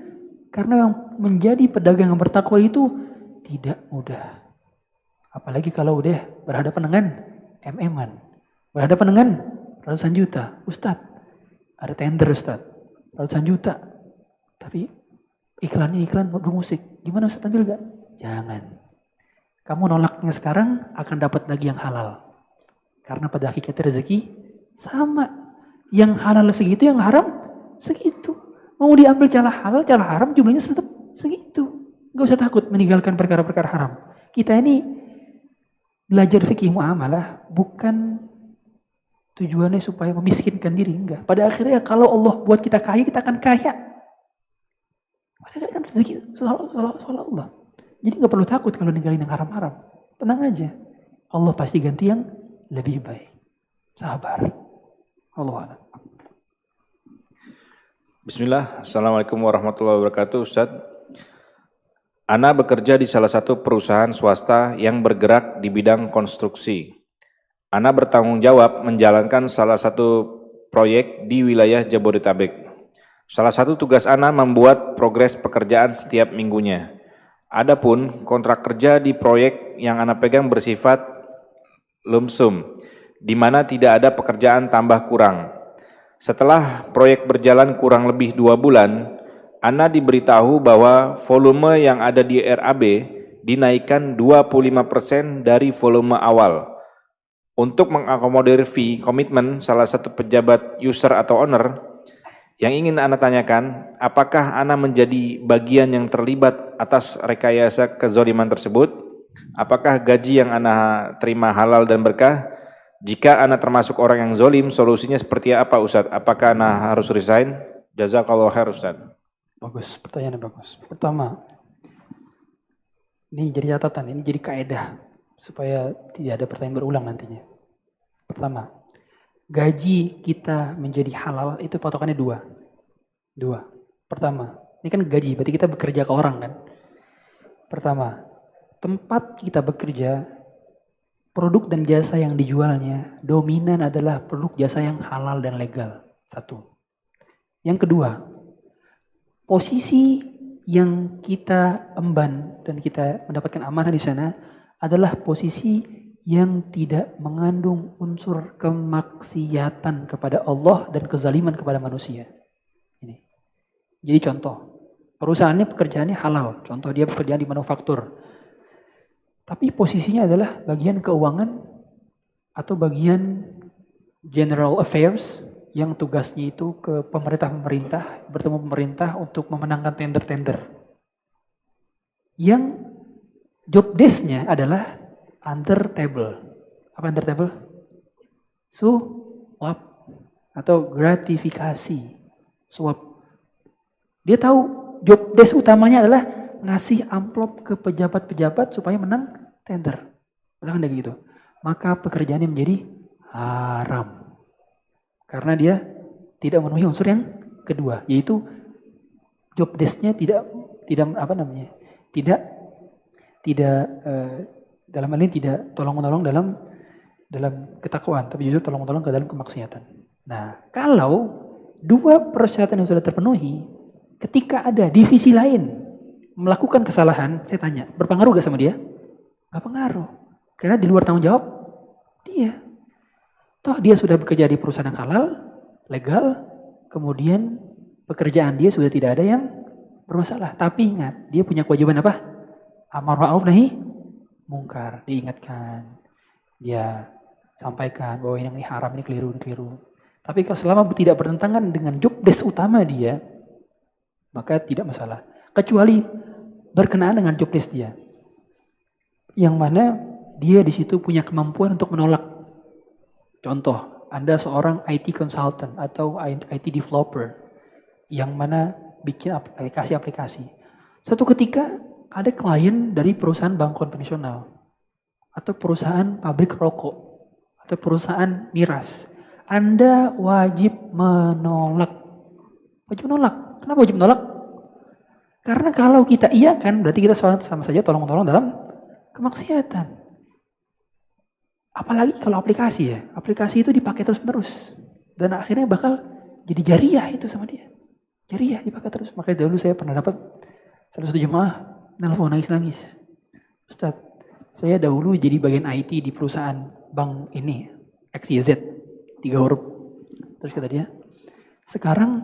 Karena yang menjadi pedagang yang bertakwa itu tidak mudah. Apalagi kalau udah berhadapan dengan MM-an, berhadapan dengan ratusan juta. Ustadz, ada tender Ustadz, ratusan juta. Tapi iklannya iklan bermusik. Gimana Ustadz, ambil gak? Jangan. Kamu nolaknya sekarang akan dapat lagi yang halal. Karena pada hakikatnya rezeki sama. Yang halal segitu, yang haram segitu. Mau diambil cara halal, cara haram jumlahnya tetap segitu. Gak usah takut meninggalkan perkara-perkara haram. Kita ini belajar fikih muamalah bukan tujuannya supaya memiskinkan diri. Enggak. Pada akhirnya kalau Allah buat kita kaya, kita akan kaya. Padahal kan rezeki soal Allah. Jadi gak perlu takut kalau ninggalin yang haram-haram. Tenang aja. Allah pasti ganti yang lebih baik. Sabar. Allah. Bismillah. Assalamualaikum warahmatullahi wabarakatuh. Ustaz, Ana bekerja di salah satu perusahaan swasta yang bergerak di bidang konstruksi. Ana bertanggung jawab menjalankan salah satu proyek di wilayah Jabodetabek. Salah satu tugas Ana membuat progres pekerjaan setiap minggunya. Adapun kontrak kerja di proyek yang Ana pegang bersifat lump sum, di mana tidak ada pekerjaan tambah kurang. Setelah proyek berjalan kurang lebih 2 bulan, Ana diberitahu bahwa volume yang ada di RAB dinaikkan 25% dari volume awal. Untuk mengakomodir fee komitmen salah satu pejabat user atau owner, yang ingin Ana tanyakan, apakah Ana menjadi bagian yang terlibat atas rekayasa kezaliman tersebut? Apakah gaji yang Ana terima halal dan berkah? Jika ana termasuk orang yang zolim, solusinya seperti apa Ustadz? Apakah ana harus resign? Jazakallahu khair Ustadz. Bagus, pertanyaannya bagus. Pertama, ini jadi catatan, ini jadi kaedah supaya tidak ada pertanyaan berulang nantinya. Pertama, gaji kita menjadi halal itu patokannya dua. Pertama, ini kan gaji, berarti kita bekerja ke orang kan. Pertama, tempat kita bekerja, produk dan jasa yang dijualnya dominan adalah produk jasa yang halal dan legal. Satu. Yang kedua, posisi yang kita emban dan kita mendapatkan amanah di sana adalah posisi yang tidak mengandung unsur kemaksiatan kepada Allah dan kezaliman kepada manusia. Ini. Jadi contoh, perusahaannya pekerjaannya halal. Contoh dia pekerjaan di manufaktur. Tapi posisinya adalah bagian keuangan atau bagian general affairs yang tugasnya itu ke pemerintah, bertemu pemerintah untuk memenangkan tender-tender. Yang job desk-nya adalah under table. Apa under table? Suap atau gratifikasi. Suap. Dia tahu job desk utamanya adalah ngasih amplop ke pejabat-pejabat supaya menang tender. Katakan kayak gitu. Maka pekerjaannya menjadi haram. Karena dia tidak memenuhi unsur yang kedua, yaitu job desk-nya tidak dalam hal ini tidak tolong-menolong dalam ketakwaan, tapi justru tolong-menolong ke dalam kemaksiatan. Nah, kalau dua persyaratan yang sudah terpenuhi, ketika ada divisi lain melakukan kesalahan, saya tanya, berpengaruh gak sama dia? Gak pengaruh. Karena di luar tanggung jawab dia. Toh dia sudah bekerja di perusahaan yang halal, legal, kemudian pekerjaan dia sudah tidak ada yang bermasalah. Tapi ingat, dia punya kewajiban apa? Amar ma'ruf nahi mungkar. Diingatkan. Dia sampaikan bahwa ini haram, ini keliru. Tapi kalau selama tidak bertentangan dengan job desk utama dia, maka tidak masalah. Kecuali berkenaan dengan job desk dia. Yang mana dia di situ punya kemampuan untuk menolak. Contoh, Anda seorang IT consultant atau IT developer yang mana bikin aplikasi-aplikasi. Suatu ketika ada klien dari perusahaan bank konvensional atau perusahaan pabrik rokok atau perusahaan miras. Anda wajib menolak. Wajib menolak. Kenapa wajib menolak? Karena kalau kita iya kan, berarti kita sama saja tolong-tolong dalam kemaksiatan. Apalagi kalau aplikasi ya. Aplikasi itu dipakai terus-menerus. Dan akhirnya bakal jadi jariah itu sama dia. Jariah dipakai terus. Makanya dulu saya pernah dapat salah satu jemaah nelfon nangis-nangis. Ustaz, saya dahulu jadi bagian IT di perusahaan bank ini. XYZ. 3 huruf. Terus kata dia, sekarang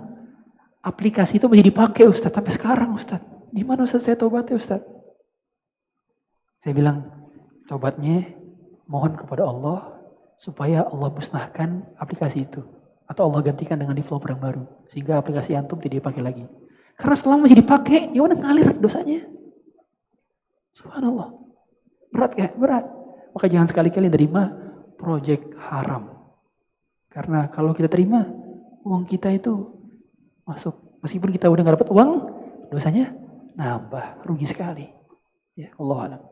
aplikasi itu masih dipakai Ustaz sampai sekarang Ustaz. Gimana Ustaz saya tobatnya Ustaz? Saya bilang, tobatnya mohon kepada Allah supaya Allah musnahkan aplikasi itu. Atau Allah gantikan dengan developer yang baru. Sehingga aplikasi antum tidak dipakai lagi. Karena selama masih dipakai, ya udah ngalir dosanya. Subhanallah. Berat ya? Berat. Maka jangan sekali-kali terima proyek haram. Karena kalau kita terima, uang kita itu masuk. Meskipun kita udah gak dapat uang, dosanya nambah, rugi sekali. Ya, Allah a'lam.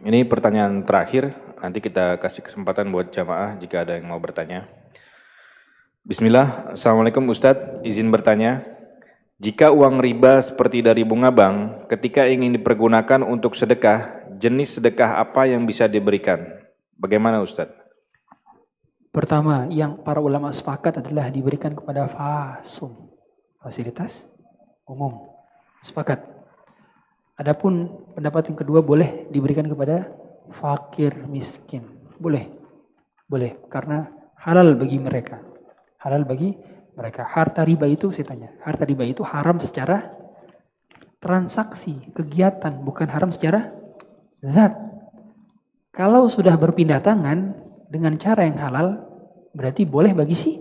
Ini pertanyaan terakhir, nanti kita kasih kesempatan buat jamaah jika ada yang mau bertanya. Bismillah, Assalamualaikum Ustadz, izin bertanya. Jika uang riba seperti dari bunga bank, ketika ingin dipergunakan untuk sedekah, jenis sedekah apa yang bisa diberikan? Bagaimana Ustadz? Pertama, yang para ulama sepakat adalah diberikan kepada fasum, fasilitas umum. Sepakat. Adapun pendapat yang kedua boleh diberikan kepada fakir miskin. Boleh. Boleh. Karena halal bagi mereka. Halal bagi mereka. Harta riba itu saya tanya. Harta riba itu haram secara transaksi, kegiatan. Bukan haram secara zat. Kalau sudah berpindah tangan dengan cara yang halal, berarti boleh bagi si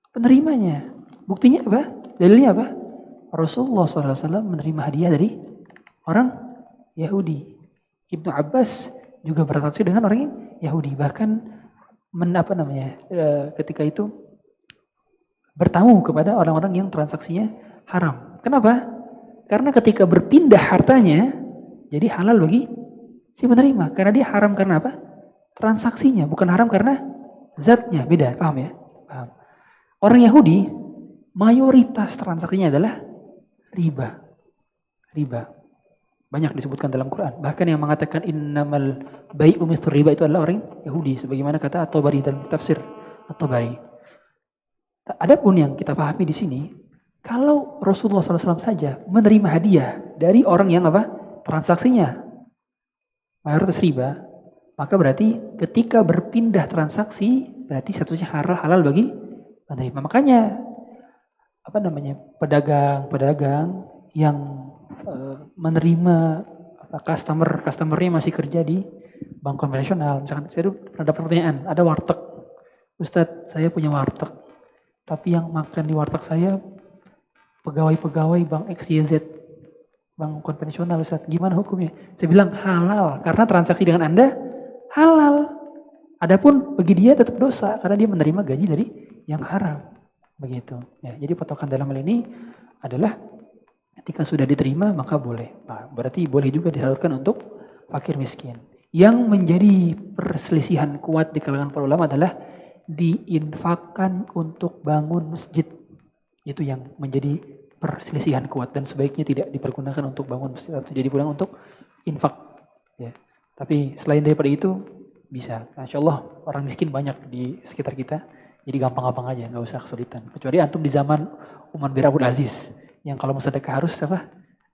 penerimanya. Buktinya apa? Dalilnya apa? Rasulullah SAW menerima hadiah dari orang Yahudi. Ibnu Abbas juga bertransaksi dengan orang yang Yahudi. Bahkan ketika itu bertamu kepada orang-orang yang transaksinya haram. Kenapa? Karena ketika berpindah hartanya jadi halal bagi si penerima. Karena dia haram karena apa? Transaksinya, bukan haram karena zatnya. Beda, paham ya? Paham. Orang Yahudi mayoritas transaksinya adalah riba. Banyak disebutkan dalam Quran. Bahkan yang mengatakan innamal bai'u mithlur riba itu adalah orang Yahudi. Sebagaimana kata At-Tabari dalam tafsir At-Tabari. Adapun yang kita pahami di sini, kalau Rasulullah SAW saja menerima hadiah dari orang yang transaksinya mayoritas riba, maka berarti ketika berpindah transaksi, berarti satunya halal bagi penerima. Makanya pedagang yang menerima customernya masih kerja di bank konvensional. Misalkan saya pernah dapat pertanyaan, ada warteg. Ustadz, saya punya warteg, tapi yang makan di warteg saya pegawai bank XYZ, bank konvensional. Ustadz, gimana hukumnya? Saya bilang halal, karena transaksi dengan Anda halal. Adapun bagi dia tetap dosa, karena dia menerima gaji dari yang haram. Begitu. Ya, jadi patokan dalam hal ini adalah ketika sudah diterima maka boleh. Nah, berarti boleh juga disalurkan untuk fakir miskin. Yang menjadi perselisihan kuat di kalangan para ulama adalah diinfakkan untuk bangun masjid. Itu yang menjadi perselisihan kuat dan sebaiknya tidak dipergunakan untuk bangun masjid atau jadi pulang untuk infak. Ya. Tapi selain daripada itu bisa. Insya Allah orang miskin banyak di sekitar kita. Jadi gampang-gampang aja, nggak usah kesulitan. Kecuali antum di zaman Umar bin Abdul Aziz. Yang kalau mau sedekah harus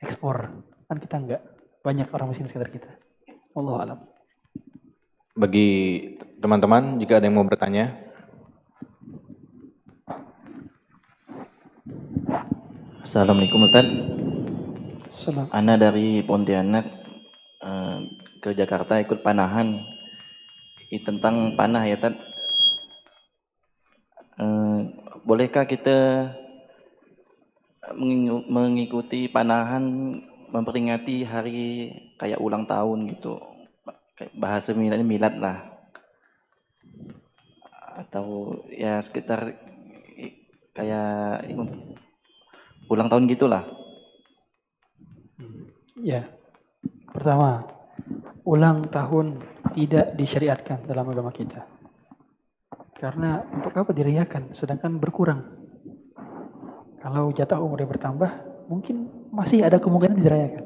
ekspor. Kan kita enggak. Banyak orang miskin sekitar kita. Wallahu a'lam. Bagi teman-teman, jika ada yang mau bertanya. Assalamualaikum Ustaz. Salam. Ana dari Pontianak ke Jakarta ikut panahan. Tentang panah ya Tad. Bolehkah kita mengikuti panahan memperingati hari kayak ulang tahun gitu, bahasa milad lah, atau ya sekitar kayak ulang tahun gitulah. Ya, pertama, ulang tahun tidak disyariatkan dalam agama kita. Karena untuk apa dirayakan, sedangkan berkurang. Kalau jatah umurnya bertambah, mungkin masih ada kemungkinan dirayakan.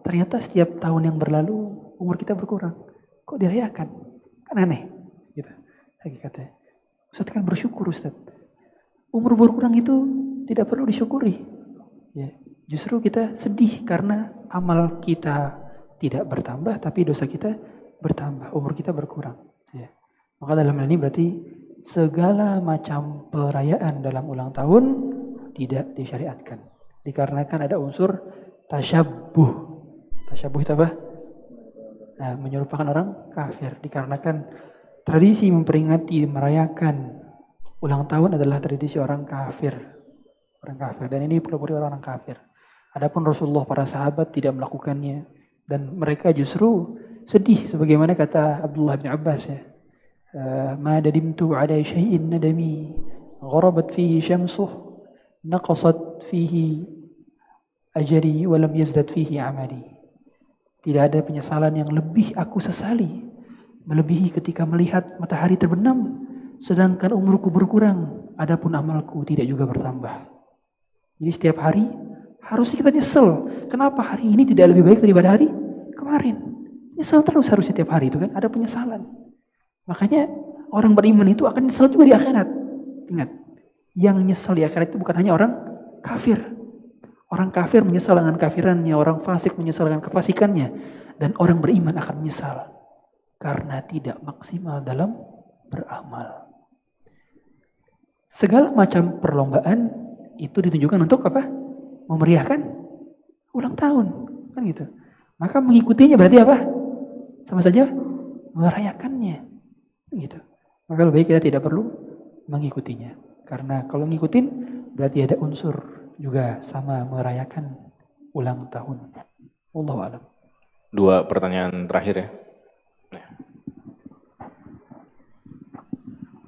Ternyata setiap tahun yang berlalu, umur kita berkurang. Kok dirayakan? Kan aneh. Gitu. Hakikatnya. Ustaz kan bersyukur Ustaz. Umur berkurang itu tidak perlu disyukuri. Ya. Justru kita sedih karena amal kita tidak bertambah, tapi dosa kita bertambah. Umur kita berkurang. Ya. Maka dalam hal ini berarti segala macam perayaan dalam ulang tahun tidak disyariatkan. Dikarenakan ada unsur tasyabbuh. Tasyabbuh itu apa? Nah, menyerupakan orang kafir. Dikarenakan tradisi memperingati, merayakan ulang tahun adalah tradisi orang kafir. Orang kafir. Dan ini pelopori orang kafir. Adapun Rasulullah, para sahabat tidak melakukannya. Dan mereka justru sedih. Sebagaimana kata Abdullah bin Abbas ya. Ma dadimtu ala syai'in nadami gharabat fihi syamsuh naqasat fihi ajri wa lam yazdad fihi amali. Tidak ada penyesalan yang lebih aku sesali melebihi ketika melihat matahari terbenam sedangkan umurku berkurang, adapun amalku tidak juga bertambah. Jadi setiap hari harus kita nyesel. Kenapa hari ini tidak lebih baik daripada hari kemarin? Nyesel terus harus setiap hari itu kan, ada penyesalan. Makanya orang beriman itu akan nyesel juga di akhirat. Ingat, yang nyesel di akhirat itu bukan hanya orang kafir. Orang kafir menyesal dengan kafirannya, orang fasik menyesal dengan kefasikannya, dan orang beriman akan menyesal karena tidak maksimal dalam beramal. Segala macam perlombaan itu ditunjukkan untuk apa? Memeriahkan ulang tahun, kan gitu. Maka mengikutinya berarti apa? Sama saja merayakannya. Gitu. Maka lebih baik kita tidak perlu mengikutinya. Karena kalau ngikutin berarti ada unsur juga sama merayakan ulang tahun. Wallahu a'lam. 2 pertanyaan terakhir ya.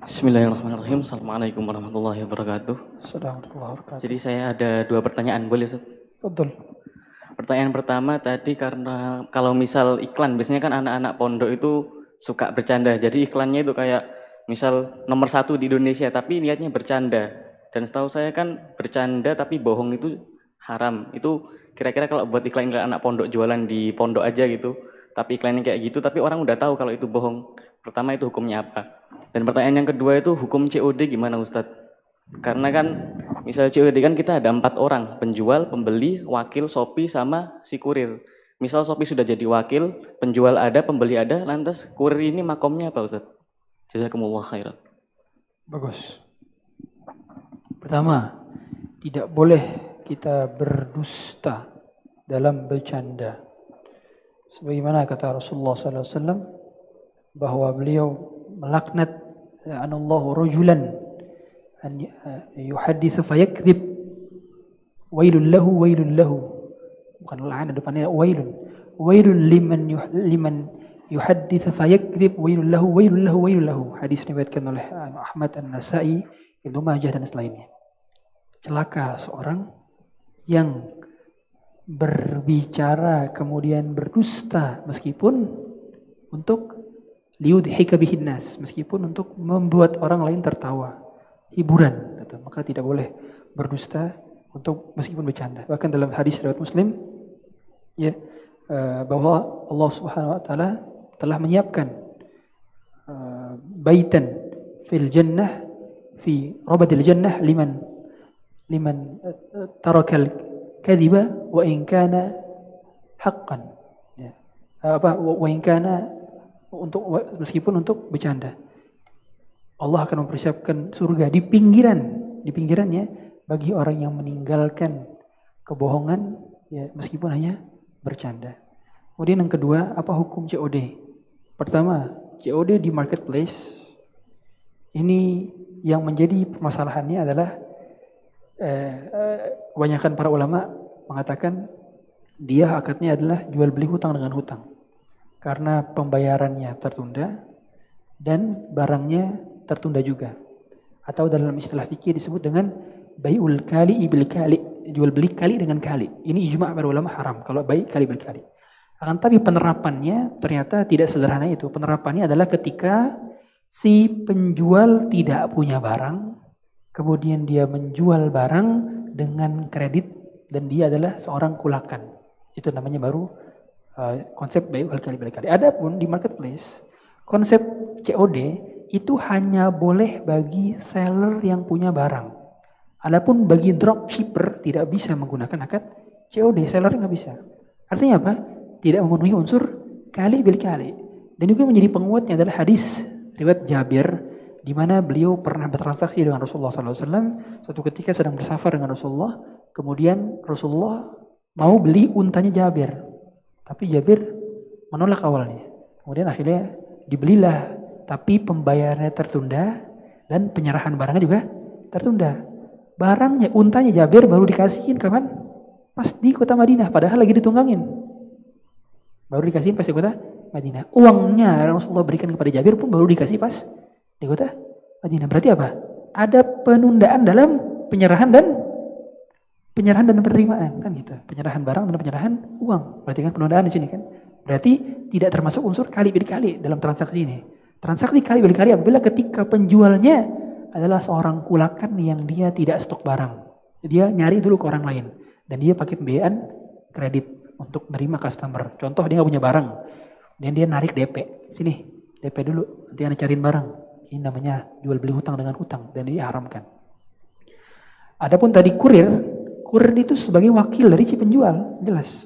Bismillahirrahmanirrahim. Assalamualaikum warahmatullahi wabarakatuh. Assalamualaikum warahmatullahi wabarakatuh. Jadi saya ada 2 pertanyaan, boleh Ustaz? Betul. Pertanyaan pertama tadi, karena kalau misal iklan, biasanya kan anak-anak pondok itu suka bercanda. Jadi iklannya itu kayak misal nomor 1 di Indonesia, tapi niatnya bercanda. Dan setahu saya kan bercanda tapi bohong itu haram. Itu kira-kira kalau buat iklan-iklan anak pondok jualan di pondok aja gitu, tapi iklannya kayak gitu, tapi orang udah tahu kalau itu bohong. Pertama itu hukumnya apa? Dan pertanyaan yang kedua itu hukum COD gimana Ustadz? Karena kan misal COD kan kita ada 4 orang, penjual, pembeli, wakil, Shopee, sama si kurir. Misal Shopee sudah jadi wakil, penjual ada, pembeli ada, lantas kurir ini makomnya apa Ustadz? Jazakumullah khairan. Bagus. Pertama, tidak boleh kita berdusta dalam bercanda. Sebagaimana kata Rasulullah SAW bahwa beliau melaknat anallahu rajulan an yuhadditsu fayakdzib wailun lahu bukan la'an depannya wailun liman yuhadditsu fayakdzib wailun lahu hadis diriwayatkan oleh Ahmad An-Nasa'i, Ibnu Majah dan selainnya. Celaka seorang yang berbicara kemudian berdusta meskipun untuk liyudhika bihin nas, meskipun untuk membuat orang lain tertawa, hiburan, gitu. Maka tidak boleh berdusta untuk meskipun bercanda. Bahkan dalam hadis riwayat Muslim ya bahwa Allah Subhanahu wa taala telah menyiapkan baitan fil jannah fi rabadil jannah liman tarakal kadhiba wa in kana haqqan. Ya. Wa in kana meskipun untuk bercanda. Allah akan mempersiapkan surga di pinggirannya bagi orang yang meninggalkan kebohongan ya meskipun hanya bercanda. Kemudian yang kedua, apa hukum COD? Pertama, COD di marketplace ini yang menjadi permasalahannya adalah kebanyakan para ulama mengatakan dia akadnya adalah jual beli hutang dengan hutang. Karena pembayarannya tertunda dan barangnya tertunda juga. Atau dalam istilah fikih disebut dengan bai'ul kali bil kali, jual beli kali dengan kali. Ini ijma' para ulama haram kalau bai' kali bil kali. Akan tapi penerapannya ternyata tidak sederhana itu. Penerapannya adalah ketika si penjual tidak punya barang, kemudian dia menjual barang dengan kredit dan dia adalah seorang kulakan. Itu namanya baru konsep bai'ul kali bil kali. Adapun di marketplace, konsep COD itu hanya boleh bagi seller yang punya barang. Adapun bagi dropshipper tidak bisa menggunakan akad COD, sellernya nggak bisa. Artinya apa? Tidak memenuhi unsur kali bil kali. Dan juga menjadi penguatnya adalah hadis riwayat Jabir di mana beliau pernah bertransaksi dengan Rasulullah SAW. Suatu ketika sedang bersafar dengan Rasulullah, kemudian Rasulullah mau beli untanya Jabir. Tapi Jabir menolak awalnya. Kemudian akhirnya dibelilah. Tapi pembayarannya tertunda dan penyerahan barangnya juga tertunda. Barangnya, untanya Jabir baru dikasihin kapan? Pas di kota Madinah. Padahal lagi ditunggangin. Baru dikasihin pas di kota Madinah. Uangnya Rasulullah berikan kepada Jabir pun baru dikasih pas di kota Madinah. Berarti apa? Ada penundaan dalam penyerahan dan penerimaan kan gitu. Penyerahan barang dan penyerahan uang. Berarti kan penundaan di sini kan. Berarti tidak termasuk unsur kali bil kali dalam transaksi ini. Transaksi kali bil kali apabila ketika penjualnya adalah seorang kulakan yang dia tidak stok barang. Dia nyari dulu ke orang lain dan dia pakai pembiayaan kredit untuk menerima customer. Contoh dia nggak punya barang. Dan dia narik DP. Sini, DP dulu. Nanti Anda cariin barang. Ini namanya jual beli hutang dengan hutang dan ini haramkan. Adapun tadi kurir itu sebagai wakil dari si penjual, jelas.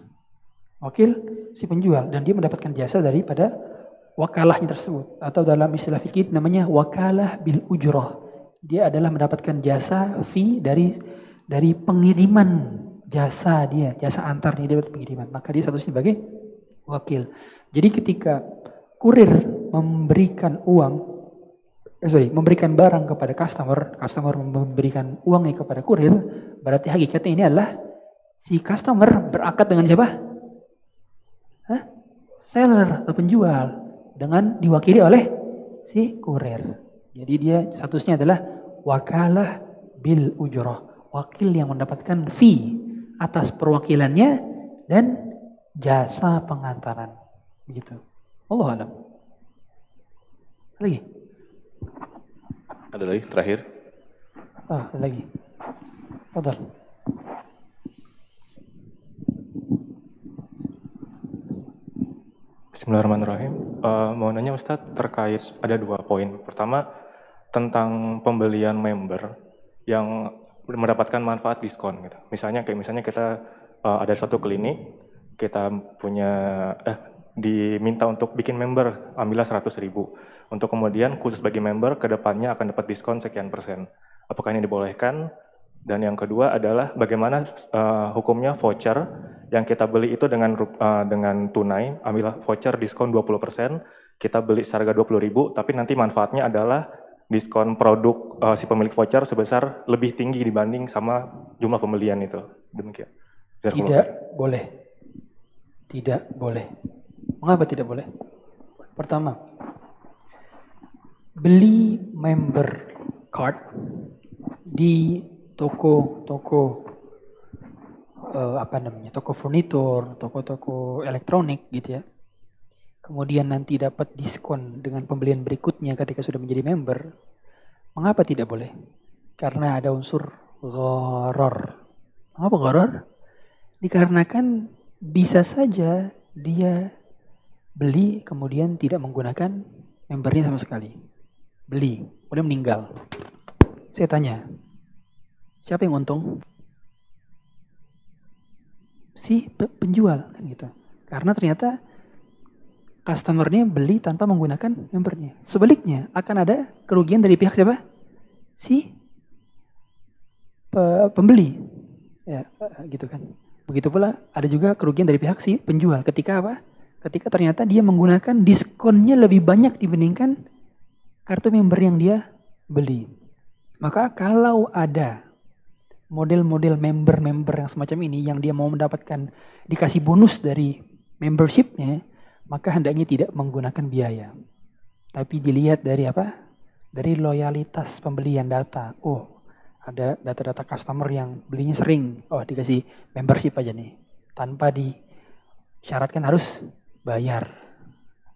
Wakil si penjual dan dia mendapatkan jasa daripada wakalahnya tersebut atau dalam istilah fikih namanya wakalah bil ujrah. Dia adalah mendapatkan jasa fee dari pengiriman jasa dia, jasa antarnya dia pengiriman. Maka dia statusnya sebagai wakil. Jadi ketika kurir memberikan barang kepada customer memberikan uangnya kepada kurir, berarti hakikatnya ini adalah si customer berakad dengan siapa? Seller atau penjual. dengan diwakili oleh si kurir. Jadi dia statusnya adalah wakalah bil ujroh, wakil yang mendapatkan fee atas perwakilannya dan jasa pengantaran. Begitu. Wallahu a'lam. Lagi? Ada lagi terakhir? Lagi. Fadhal. Bismillahirrahmanirrahim. Mau nanya Ustadz terkait ada 2 poin. Pertama tentang pembelian member yang mendapatkan manfaat diskon gitu. Misalnya kita ada satu klinik, kita punya diminta untuk bikin member, ambillah 100.000. Untuk kemudian khusus bagi member kedepannya akan dapat diskon sekian persen. Apakah ini dibolehkan? Dan yang kedua adalah bagaimana hukumnya voucher yang kita beli itu dengan tunai, ambillah voucher diskon 20%, kita beli seharga 20.000, tapi nanti manfaatnya adalah diskon produk si pemilik voucher sebesar lebih tinggi dibanding sama jumlah pembelian itu. Demikian. Tidak boleh. Tidak boleh. Mengapa tidak boleh? Pertama, beli member card di toko toko furnitur, toko-toko elektronik gitu ya. Kemudian nanti dapat diskon dengan pembelian berikutnya ketika sudah menjadi member. Mengapa tidak boleh? Karena ada unsur gharar. Mengapa gharar? Dikarenakan bisa saja dia beli kemudian tidak menggunakan membernya sama sekali. Beli, kemudian meninggal. Saya tanya, siapa yang untung? Si penjual kan gitu. Karena ternyata customernya beli tanpa menggunakan membernya. Sebaliknya akan ada kerugian dari pihak siapa? Si pembeli. Ya, gitu kan. Begitu pula ada juga kerugian dari pihak si penjual ketika apa? Ketika ternyata dia menggunakan diskonnya lebih banyak dibandingkan kartu member yang dia beli. Maka kalau ada model-model member-member yang semacam ini yang dia mau mendapatkan dikasih bonus dari membershipnya, maka hendaknya tidak menggunakan biaya. Tapi dilihat dari apa? Dari loyalitas pembelian data. Oh, ada data-data customer yang belinya sering. Oh, dikasih membership aja nih. Tanpa disyaratkan harus bayar.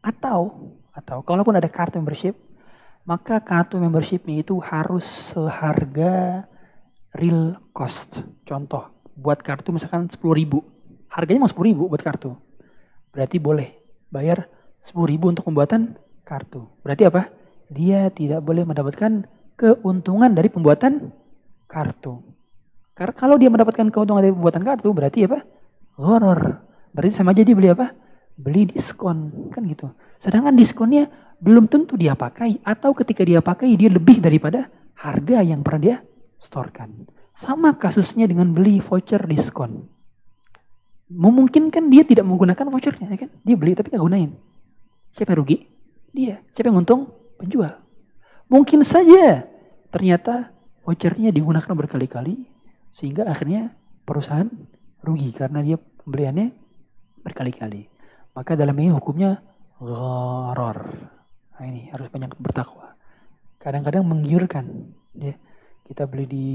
Atau kalaupun ada kartu membership, maka kartu membershipnya itu harus seharga real cost. Contoh, buat kartu misalkan 10.000. Harganya mau 10.000 buat kartu. Berarti boleh bayar 10.000 untuk pembuatan kartu. Berarti apa? Dia tidak boleh mendapatkan keuntungan dari pembuatan kartu. Karena kalau dia mendapatkan keuntungan dari pembuatan kartu, berarti apa? Gharar. Berarti sama aja dia beli apa? Beli diskon. Kan gitu. Sedangkan diskonnya belum tentu dia pakai. Atau ketika dia pakai, dia lebih daripada harga yang pernah dia storkan. Sama kasusnya dengan beli voucher diskon. Memungkinkan dia tidak menggunakan vouchernya, ya kan? Dia beli tapi nggak gunain. Siapa yang rugi? Dia. Siapa yang untung? Penjual. Mungkin saja ternyata vouchernya digunakan berkali-kali sehingga akhirnya perusahaan rugi karena dia pembeliannya berkali-kali. Maka dalam ini hukumnya gharar. Nah, ini harus banyak bertakwa. Kadang-kadang menggiurkan, ya. Kita beli di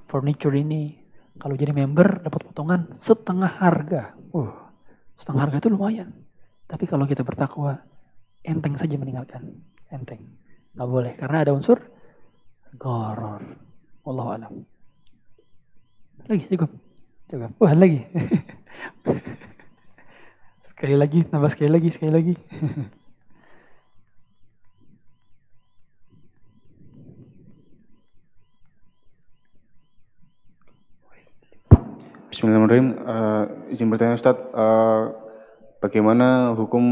furniture ini, kalau jadi member dapat potongan setengah harga. Setengah harga itu lumayan. Tapi kalau kita bertakwa, enteng saja meninggalkan. Enteng. Nggak boleh, karena ada unsur gharar. Wallahu a'lam. Lagi, cukup. Wah, lagi. Sekali lagi, nambah sekali lagi. Bismillahirrahmanirrahim. Izin bertanya Ustaz, bagaimana hukum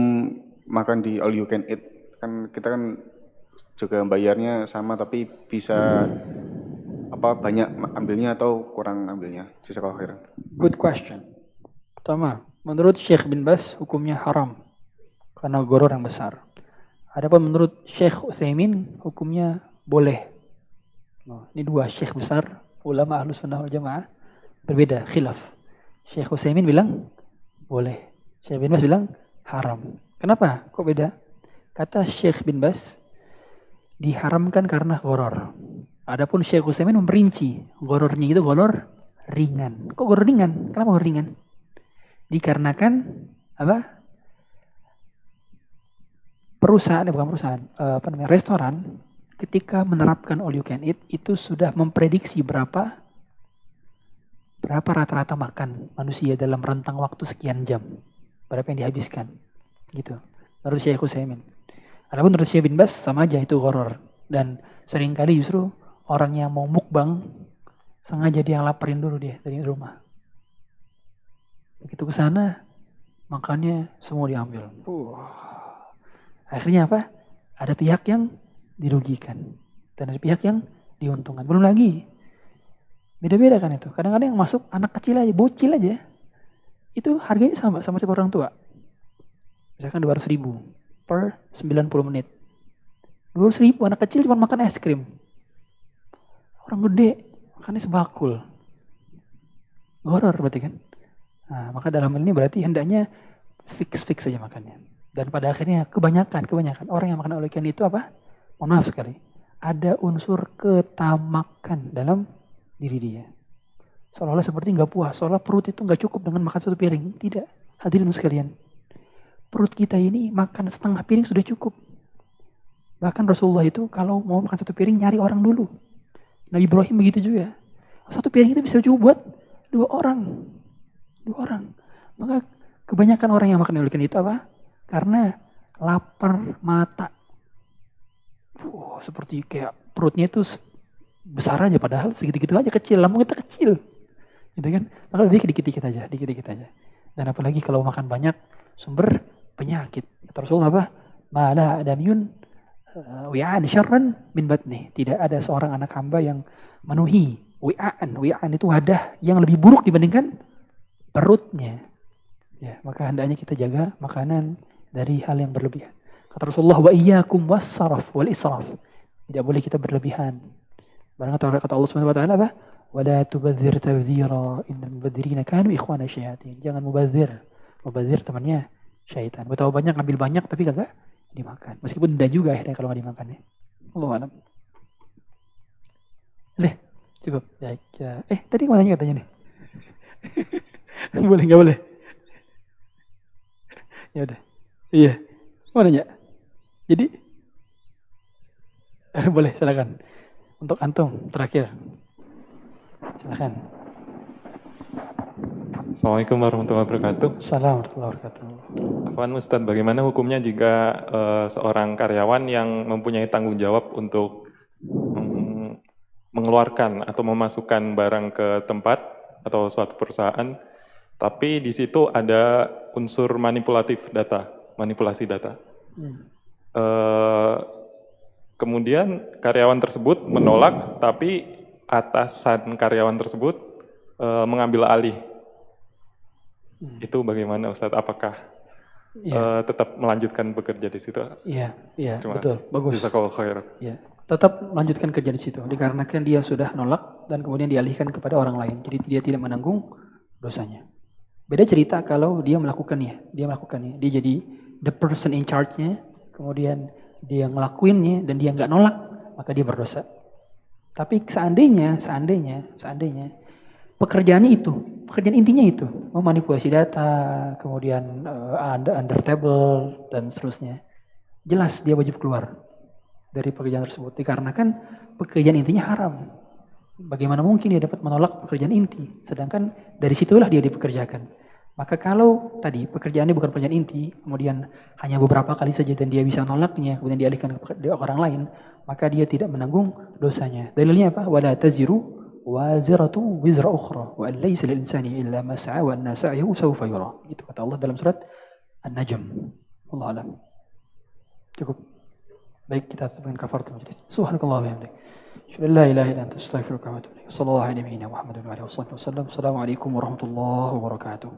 makan di all you can eat? Kan kita kan juga bayarnya sama tapi bisa banyak ambilnya atau kurang ambilnya. Jazakallahu khairan. Good question. Pertama, menurut Syekh bin Baz hukumnya haram karena gharar yang besar. Adapun menurut Syekh Utsaimin hukumnya boleh. Ini dua syekh besar ulama Ahlus Sunnah wal Jamaah. Berbeda, khilaf. Syekh Utsaimin bilang boleh. Syekh bin Baz bilang haram. Kenapa? Kok beda? Kata Syekh bin Bas, diharamkan karena gharar. Adapun Syekh Utsaimin memperinci, ghararnya itu gharar ringan. Kok gharar ringan? Kenapa gharar ringan? Dikarenakan apa? Restoran ketika menerapkan all you can eat itu sudah memprediksi berapa rata-rata makan manusia dalam rentang waktu sekian jam. Berapa yang dihabiskan. Gitu. Menurut Syekh Utsaimin. Adapun menurut Syekh bin Bas sama aja itu gharar. Dan seringkali justru orang yang mau mukbang sengaja dia laparin dulu dia dari rumah. Begitu ke sana makannya semua diambil. Akhirnya apa? Ada pihak yang dirugikan dan ada pihak yang diuntungkan. Belum lagi beda-beda kan itu. Kadang-kadang yang masuk anak kecil aja, bocil aja. Itu harganya sama seperti orang tua. Misalkan 200.000 per 90 menit. 200.000 anak kecil cuma makan es krim. Orang gede makannya sebakul. Gharar berarti kan. Nah, maka dalam hal ini berarti hendaknya fix saja makannya. Dan pada akhirnya kebanyakan orang yang makan all you can eat itu apa? Mohon maaf sekali. Ada unsur ketamakan dalam diri dia. Seolah-olah seperti nggak puas, seolah perut itu nggak cukup dengan makan satu piring. Tidak, hadirin sekalian. Perut kita ini makan setengah piring sudah cukup. Bahkan Rasulullah itu kalau mau makan satu piring nyari orang dulu. Nabi Ibrahim begitu juga. Satu piring itu bisa cukup buat 2 orang. 2 orang. Maka kebanyakan orang yang makan all-you-can itu apa? Karena lapar mata. Seperti kayak perutnya itu besar aja padahal segitu-gitu aja kecil, lambung kita kecil. Gitu kan? Maka lebih dikit-dikit aja. Dan apalagi kalau makan banyak sumber penyakit. Kata Rasulullah apa? Mala adamiyun wi'an syarran min batni. Tidak ada seorang anak hamba yang memenuhi wi'an. Wi'an itu wadah yang lebih buruk dibandingkan perutnya. Ya, maka hendaknya kita jaga makanan dari hal yang berlebihan. Kata Rasulullah wa iyyakum was-saraf wal israf. Tidak boleh kita berlebihan. Barang kata Allah Subhanahu wa taala apa? Wala tubadzir tabdzira innal mubadzirina kanu ikhwana syayatin. Jangan mubadzir. Mubadzir temannya syaitan. Betapa banyak ngambil banyak tapi kagak dimakan. Meskipun tidak juga akhirnya kalau nggak dimakan ya. Allahu a'lam. Cukup. Ya. Tadi mau nanya katanya nih. Boleh nggak boleh? Ya udah. Iya. Mau nanya? Jadi boleh, silakan. Untuk antum terakhir. Silakan. Assalamualaikum warahmatullahi wabarakatuh. Assalamualaikum warahmatullahi wabarakatuh. Afwan Ustadz, bagaimana hukumnya jika seorang karyawan yang mempunyai tanggung jawab untuk mengeluarkan atau memasukkan barang ke tempat atau suatu perusahaan, tapi di situ ada unsur manipulasi data. Kemudian karyawan tersebut menolak, tapi atasan karyawan tersebut mengambil alih. Itu bagaimana Ustadz? Apakah tetap melanjutkan bekerja di situ? Iya, Terima betul, kasih. bagus. Jazakallahu khairan. Iya, tetap melanjutkan kerja di situ dikarenakan dia sudah nolak dan kemudian dialihkan kepada orang lain. Jadi dia tidak menanggung dosanya. Beda cerita kalau dia melakukannya. Dia jadi the person in charge-nya, kemudian dia ngelakuinnya dan dia nggak nolak, maka dia berdosa. Tapi seandainya pekerjaan intinya itu memanipulasi data, kemudian under table dan seterusnya, jelas dia wajib keluar dari pekerjaan tersebut dikarenakan pekerjaan intinya haram. Bagaimana mungkin dia dapat menolak pekerjaan inti, sedangkan dari situlah dia dipekerjakan. Maka kalau tadi pekerjaannya bukan pekerjaan inti, kemudian hanya beberapa kali saja dan dia bisa menolaknya, kemudian dialihkan ke orang lain, maka dia tidak menanggung dosanya. Dalilnya apa? Wala taziru waziratu wizra ukhra wa laysa lil insani illa ma sa'a wa anna sa'yahu sawfa yura. Itu kata Allah dalam surat An-Najm. Wallahu a'lam. Cukup. Baik, kita sebutkan kafaratul majlis. Subhanakallah wa bihamdik. La ilaha illa anta astaghfiruka wa atubu ilaik. Sallallahu alaihi wa sallam. Assalamualaikum warahmatullahi wabarakatuh.